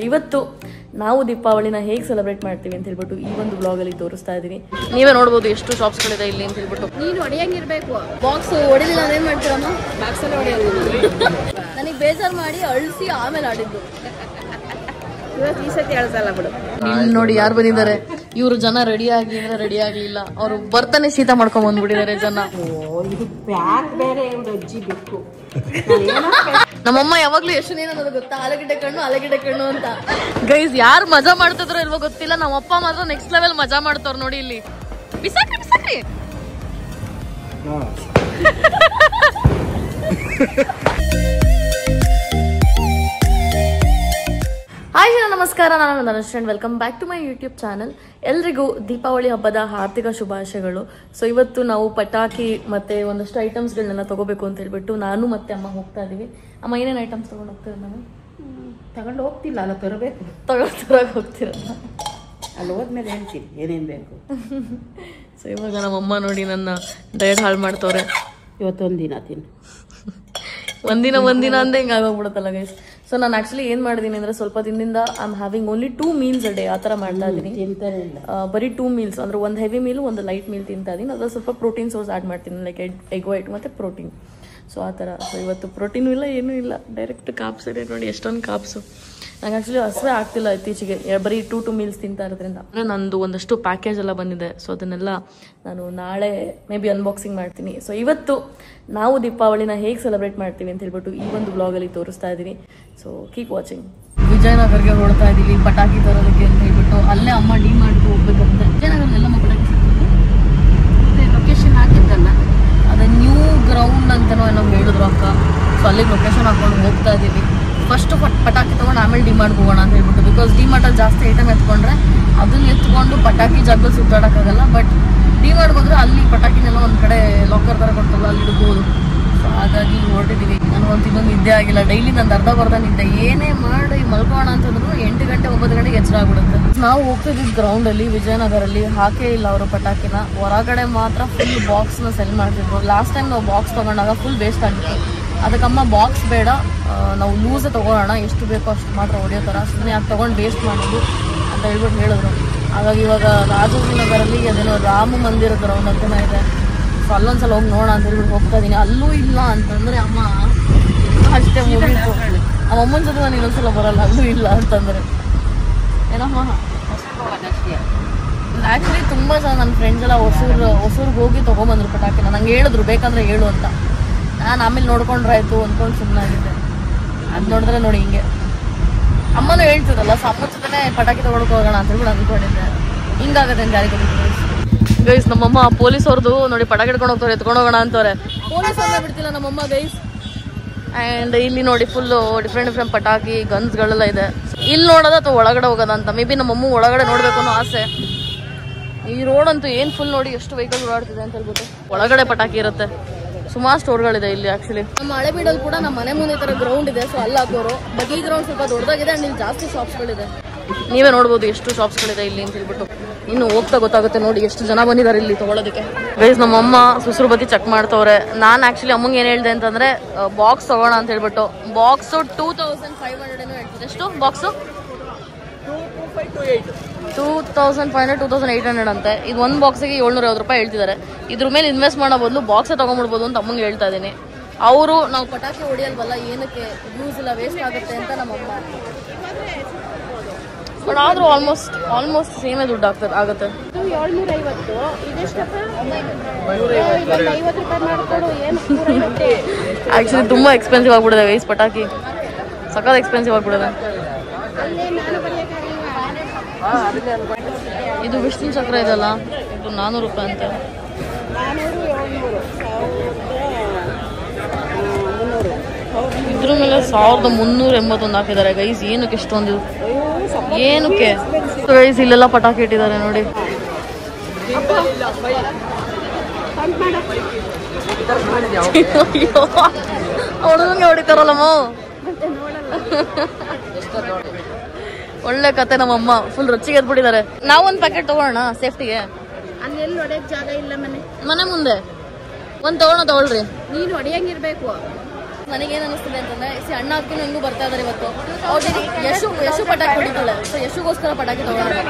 ಇವತ್ತು ನಾವು ದೀಪಾವಳಿನ ಹೇಗೆ ಸೆಲೆಬ್ರೇಟ್ ಮಾಡ್ತೀವಿ ಅಂತ ಹೇಳ್ಬಿಟ್ಟು ಈ ಒಂದು ಬ್ಲಾಗ್ ಅಲ್ಲಿ ತೋರಿಸ್ತಾ ಇದೀನಿ. ನೀವೇ ನೋಡಬಹುದು ಎಷ್ಟು ಶಾಪ್ಸ್ ಗಳಿದೆ ಇಲ್ಲಿ ಅಂತ ಹೇಳ್ಬಿಟ್ಟು. ನೀನು ಹೊಡೆಯಂಗಿರ್ಬೇಕು. ಬಾಕ್ಸ್ ಹೊಡಿಲಿಲ್ಲ ಅಂದ್ರೆ ಏನ್ ಮಾಡ್ತೀರಮ್ಮ? ಬಾಕ್ಸ್ ಅಲ್ಲಿ ಹೊಡೆಯೋದು. ನನಗೆ ಬೇಜಾರು ಮಾಡಿ ಅಳಿಸಿ ಆಮೇಲೆ ಆಡಿದ್ದು. ಇವತ್ತು ಈ ಸತಿ ಅಳ್ಸಲ್ಲ ಬಿಡು. ಇಲ್ಲಿ ನೋಡಿ ಯಾರು ಬಂದಿದ್ದಾರೆ. ಇವರು ಜನ ರೆಡಿ ಆಗಿ ಅಂದ್ರೆ ರೆಡಿ ಆಗ್ಲಿಲ್ಲ. ಅವರು ಬರ್ತಾನೆ ಶೀತ ಮಾಡ್ಕೊಂಡ್ ಬಂದ್ಬಿಟ್ಟಿದ್ದಾರೆ ಜನ. ಇದು ಪ್ಯಾಕ್ ಬೇರೆ ಅಜ್ಜಿ ಬೇಕು. ನಮ್ಮಮ್ಮ ಯಾವಾಗ್ಲೂ ಎಷ್ಟು ಏನನ್ನೋದು ಗೊತ್ತಾ, ಆಲೂಗಡ್ಡೆ ಕಣ್ಣು ಅಂತ. ಗೈಸ್ ಯಾರು ಮಜಾ ಮಾಡ್ತಿದ್ರು ಇಲ್ವೋ ಗೊತ್ತಿಲ್ಲ, ನಮ್ಮಪ್ಪ ಮಾತ್ರ ನೆಕ್ಸ್ಟ್ ಲೆವೆಲ್ ಮಜಾ ಮಾಡ್ತಾರ ನೋಡಿ. ಇಲ್ಲಿ ಬಿಸಾಕ್ರಿ ಹಾಯ್ ಹಲೋ ನಮಸ್ಕಾರ, ನಾನು Dhanush and welcome back to my YouTube channel. ಎಲ್ರಿಗೂ ದೀಪಾವಳಿ ಹಬ್ಬದ ಹಾರ್ದಿಕ ಶುಭಾಶಯಗಳು. ಸೊ ಇವತ್ತು ನಾವು ಪಟಾಕಿ ಮತ್ತೆ ಒಂದಷ್ಟು ಐಟಮ್ಸ್ಗಳನ್ನೆಲ್ಲ ತಗೋಬೇಕು ಅಂತ ಹೇಳ್ಬಿಟ್ಟು ನಾನು ಮತ್ತೆ ಅಮ್ಮ ಹೋಗ್ತಾ ಇದೀವಿ. ಅಮ್ಮ ಏನೇನು ಐಟಮ್ಸ್ ತಗೊಂಡು ಹೋಗ್ತೀರ? ನಾವು ತಗೊಂಡು ಹೋಗ್ತಿಲ್ಲ, ಅಲ್ಲ ತರಬೇಕು. ತಗೊಳಕ್ ಹೋಗ್ತಿರಲ್ಲ, ಅಲ್ಲಿ ಹೋದ್ಮೇಲೆ ಹೇಳ್ತೀನಿ ಏನೇನು ಬೇಕು. ಸೊ ಇವಾಗ ನಮ್ಮಮ್ಮ ನೋಡಿ ನನ್ನ ಡಯಟ್ ಹಾಳು ಮಾಡ್ತವ್ರೆ. ಇವತ್ತೊಂದು ದಿನ ತಿನ್ನು. ಒಂದಿನ ಅಂದೆ ಹಿಂಗೆ ಆಗೋಗ್ಬಿಡುತ್ತಲ್ಲ ಗೈಸ್. ಸೊ ನಾನು ಆಕ್ಚುಲಿ ಏನ್ ಮಾಡಿದೀನಿ ಅಂದ್ರೆ ಸ್ವಲ್ಪ ದಿನದಿಂದ I am having only 2 meals a day ಆ ತರ ಮಾಡ್ತಾ ಇದೀನಿ. ಬರೀ 2 meals ಅಂದ್ರೆ ಒಂದು ಹೆವಿ ಮೀಲ್ ಒಂದು ಲೈಟ್ ಮೀಲ್ ತಿಂತಾ ಇದೀನಿ. ಅದ್ರ ಸ್ವಲ್ಪ ಪ್ರೋಟೀನ್ ಸೋರ್ಸ್ ಆಡ್ ಮಾಡ್ತೀನಿ, ಲೈಕ್ ಎಗ್ ವೈಟ್ ಮತ್ತೆ ಪ್ರೋಟೀನ್. ಸೊ ಆ ಥರ. ಸೊ ಇವತ್ತು ಪ್ರೋಟೀನು ಇಲ್ಲ ಏನೂ ಇಲ್ಲ, ಡೈರೆಕ್ಟ್ ಕಾಪ್ಸ್ ಇದೆ ನೋಡಿ, ಎಷ್ಟೊಂದು ಕಾಪ್ಸು. ನಂಗೆ ಆಕ್ಚುಲಿ ಹಸುವೆ ಆಗ್ತಿಲ್ಲ ಇತ್ತೀಚೆಗೆ, ಬರೀ 2 meals ತಿಂತಾ ಇರೋದ್ರಿಂದ. ಅಂದರೆ ನಂದು ಒಂದಷ್ಟು ಪ್ಯಾಕೇಜ್ ಎಲ್ಲ ಬಂದಿದೆ. ಸೊ ಅದನ್ನೆಲ್ಲ ನಾನು ನಾಳೆ ಮೇ ಬಿ ಅನ್ಬಾಕ್ಸಿಂಗ್ ಮಾಡ್ತೀನಿ. ಸೊ ಇವತ್ತು ನಾವು ದೀಪಾವಳಿನ ಹೇಗೆ ಸೆಲೆಬ್ರೇಟ್ ಮಾಡ್ತೀವಿ ಅಂತ ಹೇಳ್ಬಿಟ್ಟು ಈ ಒಂದು ಬ್ಲಾಗಲ್ಲಿ ತೋರಿಸ್ತಾ ಇದ್ದೀನಿ. So keep watching. ವಿಜಯನಗರ್ಗೆ ಹೊಡ್ತಾ ಇದ್ದೀವಿ ಪಟಾಕಿ ತರೋದಕ್ಕೆ ಅಂತ ಹೇಳ್ಬಿಟ್ಟು. ಅಲ್ಲೇ ಅಮ್ಮ ಡಿಮಾರ್ಟ್ಗೆ ಹೋಗ್ಬೇಕಂತೆ. ವಿಜಯನಗರದಲ್ಲಿ ಎಲ್ಲಮ್ಮ ಪಟಾಕಿ ಸಿಗ್ತದೆ. ಲೊಕೇಶನ್ ಹಾಕಿದ್ದಲ್ಲ, ಅದೇ ನ್ಯೂ ಗ್ರೌಂಡ್ ಅಂತನೋ ಏನೋ ಹೇಳಿದ್ರು ಅಕ್ಕ. ಸೊ ಅಲ್ಲಿಗೆ ಲೊಕೇಶನ್ ಹಾಕೊಂಡು ಹೋಗ್ತಾ ಇದ್ದೀವಿ. ಫಸ್ಟ್ ಪಟಾಕಿ ತೊಗೊಂಡು ಆಮೇಲೆ ಡಿಮಾರ್ಟ್ಗೆ ಹೋಗೋಣ ಅಂತ ಹೇಳ್ಬಿಟ್ಟು. ಬಿಕಾಸ್ ಡಿಮಾರ್ಟಲ್ಲಿ ಜಾಸ್ತಿ ಐಟಮ್ ಎತ್ಕೊಂಡ್ರೆ ಅದನ್ನ ಎತ್ಕೊಂಡು ಪಟಾಕಿ ಜಾಗದಲ್ಲಿ ಸುತ್ತಾಡೋಕ್ಕಾಗಲ್ಲ. ಬಟ್ ಡಿಮಾರ್ಟ್ಗೆ ಹೋದ್ರೆ ಅಲ್ಲಿ ಪಟಾಕಿನೆಲ್ಲ ಒಂದು ಕಡೆ ಲಾಕರ್ ಥರ ಕೊಡ್ತಲ್ಲ, ಅಲ್ಲಿ ಇಡ್ಬೋದು. ಸೊ ಹಾಗಾಗಿ ಹೊರಟಿದ್ದೀವಿ. ನನಗಂತೂ ಇನ್ನೊಂದು ನಿದ್ದೆ ಆಗಿಲ್ಲ. ಡೈಲಿ ನಂದು ಅರ್ಧ ನಿದ್ದೆ. ಏನೇ ಮಾಡಿ ಮಲ್ಕೋಣ ಅಂತಂದ್ರು 8 ಗಂಟೆ 9 ಗಂಟೆಗೆ ಎಚ್ಚರ ಆಗ್ಬಿಡುತ್ತೆ. ನಾವು ಹೋಗ್ತಿದ್ದಿದ್ದು ಗ್ರೌಂಡಲ್ಲಿ ವಿಜಯನಗರಲ್ಲಿ ಹಾಕೇ ಇಲ್ಲ ಅವರು ಪಟಾಕಿನ. ಹೊರಗಡೆ ಮಾತ್ರ ಫುಲ್ ಬಾಕ್ಸ್ನ ಸೆಲ್ ಮಾಡ್ತಿದ್ರು. ಲಾಸ್ಟ್ ಟೈಮ್ ನಾವು ಬಾಕ್ಸ್ ತೊಗೊಂಡಾಗ ಫುಲ್ ವೇಸ್ಟ್ ಆಗಿತ್ತು. ಅದಕ್ಕಮ್ಮ ಬಾಕ್ಸ್ ಬೇಡ, ನಾವು ಲೂಸೇ ತೊಗೊಳ್ಳೋಣ, ಎಷ್ಟು ಬೇಕೋ ಅಷ್ಟು ಮಾತ್ರ ಹೊಡೆಯೋ ಥರ, ಸುಮ್ಮನೆ ಯಾಕೆ ತೊಗೊಂಡು ವೇಸ್ಟ್ ಮಾಡೋದು ಅಂತ ಹೇಳ್ಬಿಟ್ಟು ಹೇಳಿದ್ರು. ಹಾಗಾಗಿ ಇವಾಗ ರಾಜಾಜಿನಗರಲ್ಲಿ ಅದೇನೋ ರಾಮ ಮಂದಿರ ಗ್ರೌಂಡ್ ಅಂತಲೇ ಇದೆ. ಸೊ ಅಲ್ಲೊಂದ್ಸಲ ಹೋಗಿ ನೋಡೋಣ ಅಂತ ಹೇಳ್ಬಿಟ್ಟು ಹೋಗ್ತಾ ಇದ್ದೀನಿ. ಅಲ್ಲೂ ಇಲ್ಲ ಅಂತಂದರೆ ಅಮ್ಮ ಅಷ್ಟೇ ಮುಗೀತು. ಅಮ್ಮನ ಜೊತೆ ನಾನು ಇನ್ನೊಂದ್ಸಲ ಬರಲ್ಲ, ಅಲ್ಲೂ ಇಲ್ಲ ಅಂತಂದರೆ ಏನಮ್ಮ. ಆ್ಯಕ್ಚುಲಿ ತುಂಬ ಜನ ನನ್ನ ಫ್ರೆಂಡ್ಸ್ ಎಲ್ಲ ಹೊಸೂರಿಗೆ ಹೋಗಿ ತೊಗೊಂಬಂದ್ರು ಪಟಾಕಿನ. ನಂಗೆ ಹೇಳಿದ್ರು ಬೇಕಂದ್ರೆ ಹೇಳು ಅಂತ. ನಾನು ಆಮೇಲೆ ನೋಡ್ಕೊಂಡ್ರಾಯ್ತು ಅಂದ್ಕೊಂಡು ಸುಮ್ಮನಾಗಿದ್ದೆ. ಅದು ನೋಡಿದ್ರೆ ನೋಡಿ ಹಿಂಗೆ ಅಮ್ಮನೂ ಹೇಳ್ತಿರಲ್ಲ, ಸೊ ಅಮ್ಮನ ಜೊತೆ ಪಟಾಕಿ ತೊಗೊಳಕ್ಕೆ ಹೋಗೋಣ ಅಂತ ಹೇಳ್ಬಿಟ್ಟು ಅಂದ್ಕೊಂಡಿದ್ದೆ. ಹಿಂಗಾಗತ್ತೆ ಅಂತ ಯಾರಿಗೆ ಗೊತ್ತಿಲ್ಲ ಗೈಸ್. ನಮ್ಮಮ್ಮ ಪೊಲೀಸ್ ಅವ್ರದ್ದು ನೋಡಿ ಪಟಾಕಿ ಹಿಡ್ಕೊಂಡು ಹೋಗ್ತಾರೆ, ಎತ್ಕೊಂಡು ಹೋಗೋಣ ಅಂತವ್ರೆ. ಪೊಲೀಸ್ ಅವ್ರನ್ನ ಬಿಡ್ತಿಲ್ಲ ನಮ್ಮಮ್ಮ ಗೈಸ್. ಆ್ಯಂಡ್ ಇಲ್ಲಿ ನೋಡಿ ಫುಲ್ಲು ಡಿಫ್ರೆಂಟ್ ಪಟಾಕಿ ಗನ್ಸ್ಗಳೆಲ್ಲ ಇದೆ. ಇಲ್ಲಿ ನೋಡೋದ ಅಥವಾ ಒಳಗಡೆ ಹೋಗೋದ ಅಂತ. ಮೇ ಬಿ ನಮ್ಮಮ್ಮ ಒಳಗಡೆ ನೋಡಬೇಕು ಅನ್ನೋ ಆಸೆ. ಈ ರೋಡ್ ಅಂತೂ ಏನು ಫುಲ್ ನೋಡಿ ಎಷ್ಟು ವೆಹಿಕಲ್ ಓಡಾಡ್ತಿದೆ ಅಂತ ಹೇಳ್ಬಿಟ್ಟು. ಒಳಗಡೆ ಪಟಾಕಿ ಇರುತ್ತೆ. ಸುಮಾರು ಸ್ಟೋರ್ಗಳಿದೆ ಇಲ್ಲಿ. ಆಕ್ಚುಲಿ ನಮ್ಮ ಹಳೆಬೀಡಲ್ಲಿ ಕೂಡ ನಮ್ಮ ಮನೆ ಮುಂದೆ ತರ ಗ್ರೌಂಡ್ ಇದೆ. ಸೊ ಅಲ್ಲಿ ಹಾಕೋರು. ಬಟ್ ಈ ಗ್ರೌಂಡ್ ಸ್ವಲ್ಪ ದೊಡ್ಡದಾಗಿದೆ ಅಂಡ್ ಇಲ್ಲಿ ಜಾಸ್ತಿ ಶಾಪ್ಸ್ಗಳಿದೆ. ನೀವೇ ನೋಡ್ಬೋದು ಎಷ್ಟು ಶಾಪ್ಸ್ಗಳಿದೆ ಇಲ್ಲಿ ಅಂತ ಹೇಳ್ಬಿಟ್ಟು. ಇನ್ನು ಹೋಗ್ತಾ ಗೊತ್ತಾಗುತ್ತೆ ನೋಡಿ ಎಷ್ಟು ಜನ ಬಂದಿದ್ದಾರೆ ಇಲ್ಲಿ ತಗೊಳ್ಳೋದಕ್ಕೆ. ಗೈಸ್ ನಮ್ಮಮ್ಮ ಸುಸರು ಬತ್ತಿ ಚೆಕ್ ಮಾಡ್ತವ್ರೆ. ನಾನು ಆಕ್ಚುಲಿ ಅಮ್ಮಂಗೆ ಏನು ಹೇಳಿದೆ ಅಂತಂದ್ರೆ ಬಾಕ್ಸ್ ತಗೋಣ ಅಂತ ಹೇಳ್ಬಿಟ್ಟು. ಬಾಕ್ಸು 2500 ಏನೋ ಹೇಳ್ತಿದೆ. ಎಷ್ಟು ಬಾಕ್ಸು? 2500 2800 ಅಂತೆ. ಇದು ಒಂದು ಬಾಕ್ಸಿಗೆ 750 ರೂಪಾಯಿ ಹೇಳ್ತಿದ್ದಾರೆ. ಇದ್ರ ಮೇಲೆ ಇನ್ವೆಸ್ಟ್ ಮಾಡೋ ಬದಲು ಬಾಕ್ಸೇ ತೊಗೊಂಡ್ಬಿಡ್ಬೋದು ಅಂತ ಅಮ್ಮಂಗೆ ಹೇಳ್ತಾ ಇದ್ದೀನಿ. ಅವರು ನಾವು ಪಟಾಕಿ ಹೊಡಿಯಲ್ವಲ್ಲ, ಏನಕ್ಕೆ ಯೂಸ್ ಇಲ್ಲ, ವೇಸ್ಟ್ ಆಗುತ್ತೆ ಅಂತ ನಮ್ಮಮ್ಮ. ಬಟ್ ಆದರೂ ಆಲ್ಮೋಸ್ಟ್ ಸೇಮೇ ದುಡ್ಡು ಆಗುತ್ತೆ. 750 ಇದೆಷ್ಟಪ್ಪ? 50 ರೂಪಾಯಿ ಮಾಡ್ಕೊಡು. ಏನು ಆ್ಯಕ್ಚುಲಿ ತುಂಬ ಎಕ್ಸ್ಪೆನ್ಸಿವ್ ಆಗ್ಬಿಡಿದೆ ಗೈಸ್ ಪಟಾಕಿ. ಸಖತ್ ಎಕ್ಸ್ಪೆನ್ಸಿವ್ ಆಗ್ಬಿಡಿದೆ. ಇದು ವಿಷ್ಣು ಚಕ್ರ ಇದೆಲ್ಲ, ಇದು 400 ರೂಪಾಯಿ ಅಂತೆ. ಇದ್ರ ಮೇಲೆ 1381 ಹಾಕಿದ್ದಾರೆ ಗೈಸ್. ಏನಕ್ಕೆ ಇಷ್ಟೊಂದು, ಏನಕ್ಕೆ ಗೈಸ್? ಇಲ್ಲೆಲ್ಲ ಪಟಾಕಿ ಇಟ್ಟಿದ್ದಾರೆ ನೋಡಿ. ಹುಡುಗಂಗೆ ಹೊಡಿತಾರಲ್ಲಮ್ಮ. ಒಳ್ಳೆ ಕತೆ. ನಮ್ಮಮ್ಮ ಫುಲ್ ರೊಚ್ಚಿಗೆ ಎದ್ಬಿಟ್ಟಿದ್ದಾರೆ. ನಾವೊಂದು ಪ್ಯಾಕೆಟ್ ತಗೊಳ್ಳೋಣ ಸೇಫ್ಟಿಗೆ. ಅಲ್ಲಿ ಹೊಡೆಯಕ್ ಜಾಗ ಇಲ್ಲ. ಮನೆ ಮುಂದೆ ಒಂದು ತಗೊಳ್ರಿ. ನೀನು ಹೊಡೆಯಂಗಿರ್ಬೇಕು. ನನಗೇನು ಅನಿಸ್ತದೆ ಅಂತಂದ್ರೆ ಅಣ್ಣ ಅಕ್ಕನೂ ಹೆಂಗೂ ಬರ್ತಾ ಇದಾರೆ ಇವತ್ತು. ಅವ್ರಿಗೆ ಯಶು ಪಟಾಕಿ ಹೊಡಿತಾಳೆ. ಸೊ ಯಶುಗೋಸ್ಕರ ಪಟಾಕಿ ತಗೊಳ್ಳೋಣ.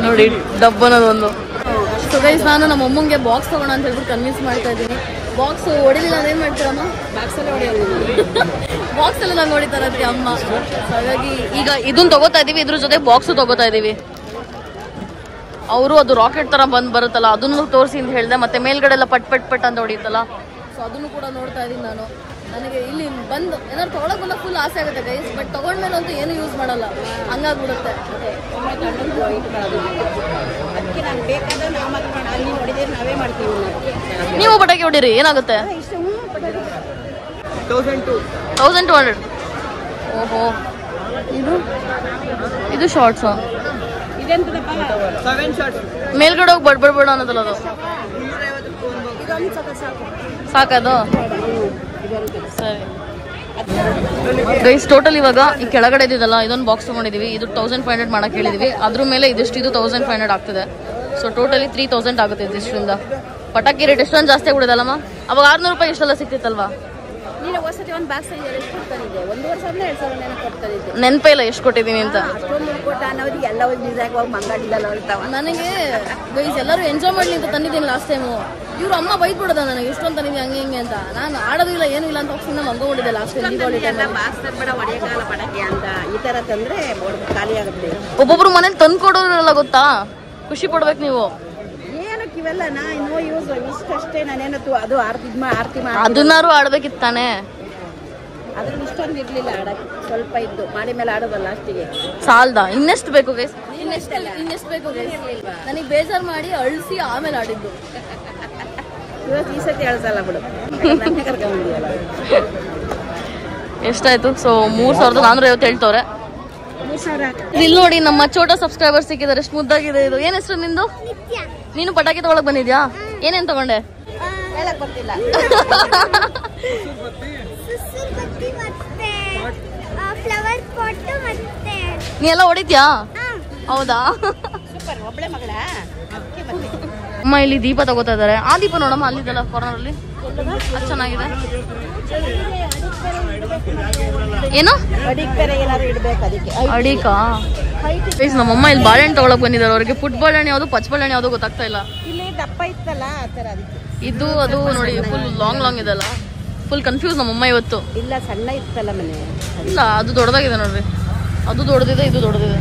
ನೋಡಿ ಡಬ್ಬನದೊಂದು. ಸೊ ಗೈಸ್ ನಾನು ನಮ್ಮ ಅಮ್ಮಂಗೆ ಬಾಕ್ಸ್ ತಗೋಣ ಅಂತ ಹೇಳ್ಬಿಟ್ಟು ಕನ್ವಿನ್ಸ್ ಮಾಡ್ತಾ ಇದ್ದೀನಿ. ಬಾಕ್ಸ್ ಹೊಡಿಲಿಲ್ಲ ಅದೇನ್ ಮಾಡ್ತೀರಮ್ಮ? ಬಾಕ್ಸ್ ಎಲ್ಲ ನಂಗೆ ಹೊಡಿತಾರಂತೆ ಅಮ್ಮ. ಹಾಗಾಗಿ ಈಗ ಇದನ್ನ ತಗೋತಾ ಇದೀವಿ, ಇದ್ರ ಜೊತೆ ಬಾಕ್ಸ್ ತಗೋತಾ ಇದೀವಿ. ಅವರು ಅದು ರಾಕೆಟ್ ತರ ಬರುತ್ತಲ್ಲ ಅದನ್ನು ತೋರಿಸಿ ಅಂತ ಹೇಳಿದೆ. ಮತ್ತೆ ಮೇಲ್ಗಡೆ ಎಲ್ಲ ಪಟ್ ಪಟ್ ಪಟ್ ಅಂತ ಹೊಡಿತಲ್ಲ, ಸೊ ಅದನ್ನು ಕೂಡ ನೋಡ್ತಾ ಇದೀನಿ ನಾನು. ನನಗೆ ಇಲ್ಲಿ ಬಂದು ಏನಾದ್ರು ತಗೊಳಕ್ ಬಂದಾಗ ಫುಲ್ ಆಸೆ ಆಗುತ್ತೆ ಗೈಸ್, ಬಟ್ ತಗೊಂಡ್ಮೇಲೆ ಅಂತೂ ಏನು ಯೂಸ್ ಮಾಡಲ್ಲ, ಹಂಗಾಗ್ಬಿಡುತ್ತೆ. ನೀವು ಪಟಾಕಿ ಹೊಡೀರಿ, ಏನಾಗುತ್ತೆ? 1200. ಓಹೋ, ಇದು ಶಾರ್ಟ್ಸ್ ಮೇಲ್ಗಡೆ ಹೋಗಿ ಬಡ್ಬೇಡ ಅನ್ನೋದಲ್ಲ ಅದು. ಸಾಕದು? ಸರಿ ಗೈಸ್, ಟೋಟಲ್ ಇವಾಗ ಈ ಕೆಳಗಡೆ ಇದೆಯಲ್ಲ ಇದೊಂದು ಬಾಕ್ಸ್ ತಗೊಂಡಿದೀವಿ. ಇದು 1500 ಮಾಡಕ್ ಹೇಳಿದೀವಿ. ಅದ್ರ ಮೇಲೆ ಇದಿಷ್ಟು, ಇದು 1500 ಆಗ್ತದೆ. ಸೊ ಟೋಟಲಿ 3000 ಆಗುತ್ತೆ ಇದಿಷ್ಟರಿಂದ. ಪಟಾಕಿ ರೇಟ್ ಎಷ್ಟೊಂದು ಜಾಸ್ತಿ ಆಗ್ಬಿಡಿದಲ್ಲಮ್ಮ? ಅವಾಗ 600 ರೂಪಾಯಿ ಇಷ್ಟೆಲ್ಲ ಸಿಕ್ತಿತ್ತಲ್ವಾ? ನೆನಪೇ ಇಲ್ಲ ಎಷ್ಟು ಕೊಟ್ಟಿದ್ದೀನಿ ಅಂತ. ನನಗೆ ಗೈಸ್ ಎಲ್ಲರೂ ಎಂಜಾಯ್ ಮಾಡ್ಲಿ ಅಂತ ತಂದಿದ್ದೀನಿ ಲಾಸ್ಟ್ ಟೈಮು. ಇವ್ರು ಅಮ್ಮ ಬೈದ್ ಬಿಡೋದ ನನಗೆ ಇಷ್ಟೊಂದು ತಂದಿದ್ದೀನಿ ಹಂಗೆ ಹಿಂಗೆ ಅಂತ. ನಾನು ಆಡೋದು ಇಲ್ಲ ಏನೂ ಇಲ್ಲ ಅಂತ ಸುಮ್ಮನೆ ಮಂಗೊಂಡಿದ್ದೆ ಲಾಸ್ಟ್ ಟೈಮ್ ದೀಪಾವಳಿ ಟೈಮ್. ಖಾಲಿ ಆಗುತ್ತೆ. ಒಬ್ಬೊಬ್ರು ಮನೇಲಿ ತಂದು ಕೊಡೋರಲ್ಲ ಗೊತ್ತಾ, ಖುಷಿ ಪಡ್ಬೇಕು ನೀವು. ಅದನ್ನಾರು ಆಡ್ಬೇಕಿತ್ತು ತಾನೆ. ಅದ್ರಲ್ಲಿ ಇಷ್ಟೊಂದು ಇರ್ಲಿಲ್ಲ ಆಡಕ್ಕೆ, ಸ್ವಲ್ಪ ಇದ್ದು ಮಾಡಿ ಮೇಲೆ ಆಡೋದಲ್ಲ ಅಷ್ಟಿಗೆ ಸಾಲ್ದ. ಇನ್ನೆಷ್ಟು ಬೇಕು ಗೈಸ್? ಇನ್ನೆಷ್ಟು ಬೇಕು ಗೈಸ್? ನನಗೆ ಬೇಜಾರು ಮಾಡಿ ಅಳಿಸಿ ಆಮೇಲೆ ಆಡಿದ್ದು. ಇವತ್ತು ಈ ಸತಿ ಅಳ್ಸಲ್ಲ ಬಿಡು, ಕರ್ಕೊಂಡ್ಬಂದಿಯಲ್ಲ. ಎಷ್ಟಾಯ್ತು? ಸೊ 3450 ಹೇಳ್ತವ್ರೆ. ಇಲ್ಲಿ ನೋಡಿ ನಮ್ಮ ಚೋಟ ಸಬ್ಸ್ಕ್ರೈಬರ್ ಸಿಕ್ಕಿದ್ದಾರೆ. ಎಷ್ಟು ಮುದ್ದಾಗಿದೆ ಇದು. ಏನ್ ಹೆಸರು ನಿಂದು? ನೀನು ಪಟಾಕಿ ತಗೊಳಕ್ ಬಂದಿದ್ಯಾ? ಏನೇನ್ ತಗೊಂಡೆ? ಹೇಳಕ್ ಬರ್ತಿಲ್ಲ. ನೀ ಎಲ್ಲ ಹೊಡಿತ್ಯಾ? ಹೌದಾ? ಅಮ್ಮ ಇಲ್ಲಿ ದೀಪ ತಗೋತಾ ಇದಾರೆ. ಆ ದೀಪ ನೋಡಮ್ಮ, ಅಲ್ಲಿದೆಲ್ಲ ಕಾರ್ನರ್ ಅಲ್ಲಿ, ಅದು ಚೆನ್ನಾಗಿದೆ. ಏನು ಅಡಿಕಾ? ನಮ್ಮಮ್ಮ ಇಲ್ಲಿ ಬಾಳೆಹಣ್ಣು ತಗೊಳಕ್ ಬಂದಿದ್ದಾರೆ. ಅವ್ರಿಗೆ ಪುಟ್ ಬಾಳೆಹಣ್ಣು ಯಾವ್ದು ಪಚ್ ಬಾಳೆಹಣ್ಣು ಯಾವ್ದು ಗೊತ್ತಾಗ್ತಾ ಇಲ್ಲ. ಇದು ಅದು ನೋಡಿ ಫುಲ್ ಲಾಂಗ್ ಇದೆಲ್ಲ. ಫುಲ್ ಕನ್ಫ್ಯೂಸ್ ನಮ್ಮಮ್ಮ ಇವತ್ತು. ಇಲ್ಲ ಸಣ್ಣ ಇತ್ತಲ್ಲ ಮನೆ. ಇಲ್ಲ ಅದು ದೊಡ್ಡದಾಗಿದೆ ನೋಡ್ರಿ, ಅದು ದೊಡ್ಡದಿದೆ, ಇದು ದೊಡ್ಡದಿದೆ.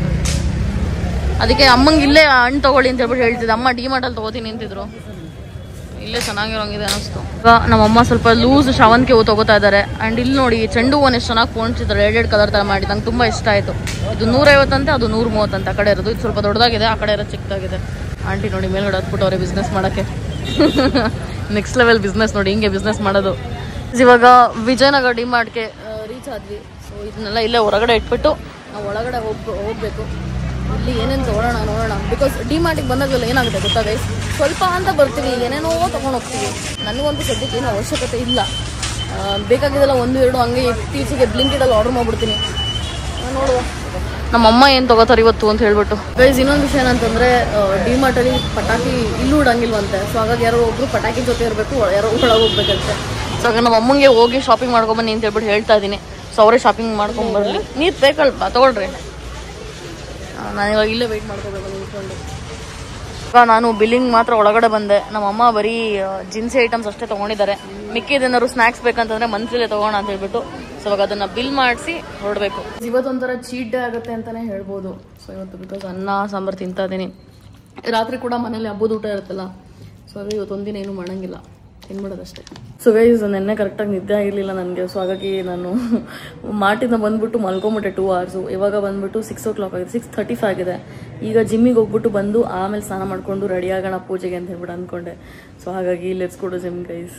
ಅದಕ್ಕೆ ಅಮ್ಮಂಗೆ ಇಲ್ಲೇ ಹಣ್ಣು ತಗೊಳ್ಳಿ ಅಂತ ಹೇಳ್ಬಿಟ್ಟು ಹೇಳ್ತಿದ್ದೆ. ಅಮ್ಮ ಡಿ-ಮಾರ್ಟ್ ಅಲ್ಲಿ ತಗೋತೀನಿ ಅಂತಿದ್ರು. ಇಲ್ಲೇ ಚೆನ್ನಾಗಿರೋಂಗಿದೆ ಅನಿಸ್ತು. ಈಗ ನಮ್ಮಮ್ಮ ಸ್ವಲ್ಪ ಲೂಸ್ ಶಾವಂತಿಗೆ ಹೂ ತಗೋತಾ ಇದ್ದಾರೆ. ಆ್ಯಂಡ್ ಇಲ್ಲಿ ನೋಡಿ ಚೆಂಡು ಹೂವನ್ನು ಎಷ್ಟು ಚೆನ್ನಾಗಿ ಪೋಣಿಸಿದ್ದಾರೆ, 2 ಕಲರ್ ಥರ ಮಾಡಿ. ನಂಗೆ ತುಂಬ ಇಷ್ಟ ಆಯಿತು. ಇದು 150 ಅಂತೆ, ಅದು 130 ಅಂತೆ. ಆ ಕಡೆ ಇರೋದು ಇದು ಸ್ವಲ್ಪ ದೊಡ್ಡದಾಗಿದೆ, ಆ ಕಡೆ ಇರೋದು ಚಿಕ್ಕದಾಗಿದೆ. ಆಂಟಿ ನೋಡಿ ಮೇಲ್ಗಡೆ ಹತ್ಬಿಟ್ಟು ಅವರೇ ಬಿಸ್ನೆಸ್ ಮಾಡೋಕ್ಕೆ. ನೆಕ್ಸ್ಟ್ ಲೆವೆಲ್ ಬಿಸ್ನೆಸ್ ನೋಡಿ, ಹಿಂಗೆ ಬಿಸ್ನೆಸ್ ಮಾಡೋದು. ಇವಾಗ ವಿಜಯನಗರ ಡಿ-ಮಾರ್ಟ್ಗೆ ರೀಚ್ ಆದ್ವಿ. ಸೊ ಇದನ್ನೆಲ್ಲ ಇಲ್ಲೇ ಹೊರಗಡೆ ಇಟ್ಬಿಟ್ಟು ನಾವು ಒಳಗಡೆ ಹೋಗ್ಬೇಕು. ಇಲ್ಲಿ ಏನೇನು ತೊಗೊಳೋಣ ನೋಡೋಣ. ಬಿಕಾಸ್ ಡಿ-ಮಾರ್ಟಿಗೆ ಬಂದಾಗಲ್ಲ ಏನಾಗುತ್ತೆ ಗೊತ್ತಾ ಗೈಸ್, ಸ್ವಲ್ಪ ಅಂತ ಬರ್ತೀವಿ, ಏನೇನೋ ತೊಗೊಂಡು ಹೋಗ್ತೀವಿ. ನನಗಂತೂ ಸದ್ಯಕ್ಕೆ ಏನೂ ಅವಶ್ಯಕತೆ ಇಲ್ಲ. ಬೇಕಾಗಿದ್ದೆಲ್ಲ 1-2 ಹಂಗೆ ಇತ್ತೀಚೆಗೆ ಬ್ಲಿಂಕಿಟಲ್ಲಿ ಆರ್ಡರ್ ಮಾಡ್ಬಿಡ್ತೀನಿ. ನೋಡುವ ನಮ್ಮಮ್ಮ ಏನು ತಗೋತಾರೆ ಇವತ್ತು ಅಂತ ಹೇಳ್ಬಿಟ್ಟು. ಗೈಸ್ ಇನ್ನೊಂದು ವಿಷಯ ಏನಂತಂದರೆ, ಡಿ-ಮಾರ್ಟಲ್ಲಿ ಪಟಾಕಿ ಇಲ್ಲೂ ಇಡಂಗಿಲ್ವಂತೆ. ಸೊ ಹಾಗಾಗಿ ಯಾರೋ ಒಬ್ಬರು ಪಟಾಕಿ ಜೊತೆ ಇರಬೇಕು, ಯಾರೋ ಒಳಗೆ ಹೋಗ್ಬೇಕಂತೆ. ಸೊ ಹಾಗೆ ನಮ್ಮ ಅಮ್ಮಂಗೆ ಹೋಗಿ ಶಾಪಿಂಗ್ ಮಾಡ್ಕೊಂಬನ್ನಿ ಅಂತ ಹೇಳ್ಬಿಟ್ಟು ಹೇಳ್ತಾ ಇದ್ದೀನಿ. ಸೊ ಅವರೇ ಶಾಪಿಂಗ್ ಮಾಡ್ಕೊಂಬರಲಿ. ನೀರು ಬೇಕಲ್ಪ ತೊಗೊಳ್ರಿ. ನಾನಿವಾಗ ಇಲ್ಲೇ ವೆಯ್ಟ್ ಮಾಡ್ಕೋಬೇಕು ನಿಂತ್ಕೊಂಡು. ಇವಾಗ ನಾನು ಬಿಲ್ಲಿಂಗ್ ಮಾತ್ರ ಒಳಗಡೆ ಬಂದೆ. ನಮ್ಮಮ್ಮ ಬರೀ ಜಿನ್ಸಿ ಐಟಮ್ಸ್ ಅಷ್ಟೇ ತೊಗೊಂಡಿದ್ದಾರೆ. ಮಿಕ್ಕಿದೇನಾದ್ರು ಸ್ನ್ಯಾಕ್ಸ್ ಬೇಕಂತಂದರೆ ಮನ್ಸಲ್ಲೇ ತೊಗೋಣ ಅಂತ ಹೇಳ್ಬಿಟ್ಟು. ಸೊ ಇವಾಗ ಅದನ್ನು ಬಿಲ್ ಮಾಡಿಸಿ ಹೊರಡಬೇಕು. ಇವತ್ತೊಂಥರ ಚೀಟ್ ಡೇ ಆಗುತ್ತೆ ಅಂತಲೇ ಹೇಳ್ಬೋದು. ಸೊ ಇವತ್ತು ಬಿಕಾಸ್ ಅನ್ನ ಸಾಂಬಾರು ತಿಂತಾ ಇದ್ದೀನಿ. ರಾತ್ರಿ ಕೂಡ ಮನೇಲಿ ಹಬ್ಬದ ಊಟ ಇರುತ್ತಲ್ಲ. ಸೊ ಹಾಗಾಗಿ ಇವತ್ತೊಂದಿನ ಏನೂ ಮಾಡೋಂಗಿಲ್ಲ, ತಿನ್ಬಿಡೋದಷ್ಟೇ. ಸೊ ಗೈಸ್ ನೆನ್ನೆ ಕರೆಕ್ಟಾಗಿ ನಿದ್ದೆ ಆಗಿರಲಿಲ್ಲ ನನಗೆ. ಸೊ ಹಾಗಾಗಿ ನಾನು ಮಾರ್ಟಿಂದ ಬಂದುಬಿಟ್ಟು ಮಲ್ಕೊಂಬಿಟ್ಟೆ 2 hours. ಇವಾಗ ಬಂದುಬಿಟ್ಟು 6 o'clock ಆಗಿದೆ, 6:35 ಆಗಿದೆ. ಈಗ ಜಿಮ್ಮಿಗೆ ಹೋಗ್ಬಿಟ್ಟು ಬಂದು ಆಮೇಲೆ ಸ್ನಾನ ಮಾಡಿಕೊಂಡು ರೆಡಿ ಆಗೋಣ ಪೂಜೆಗೆ ಅಂತ ಹೇಳ್ಬಿಟ್ಟು ಅಂದ್ಕೊಂಡೆ. ಸೊ ಹಾಗಾಗಿ let's go to gym guys.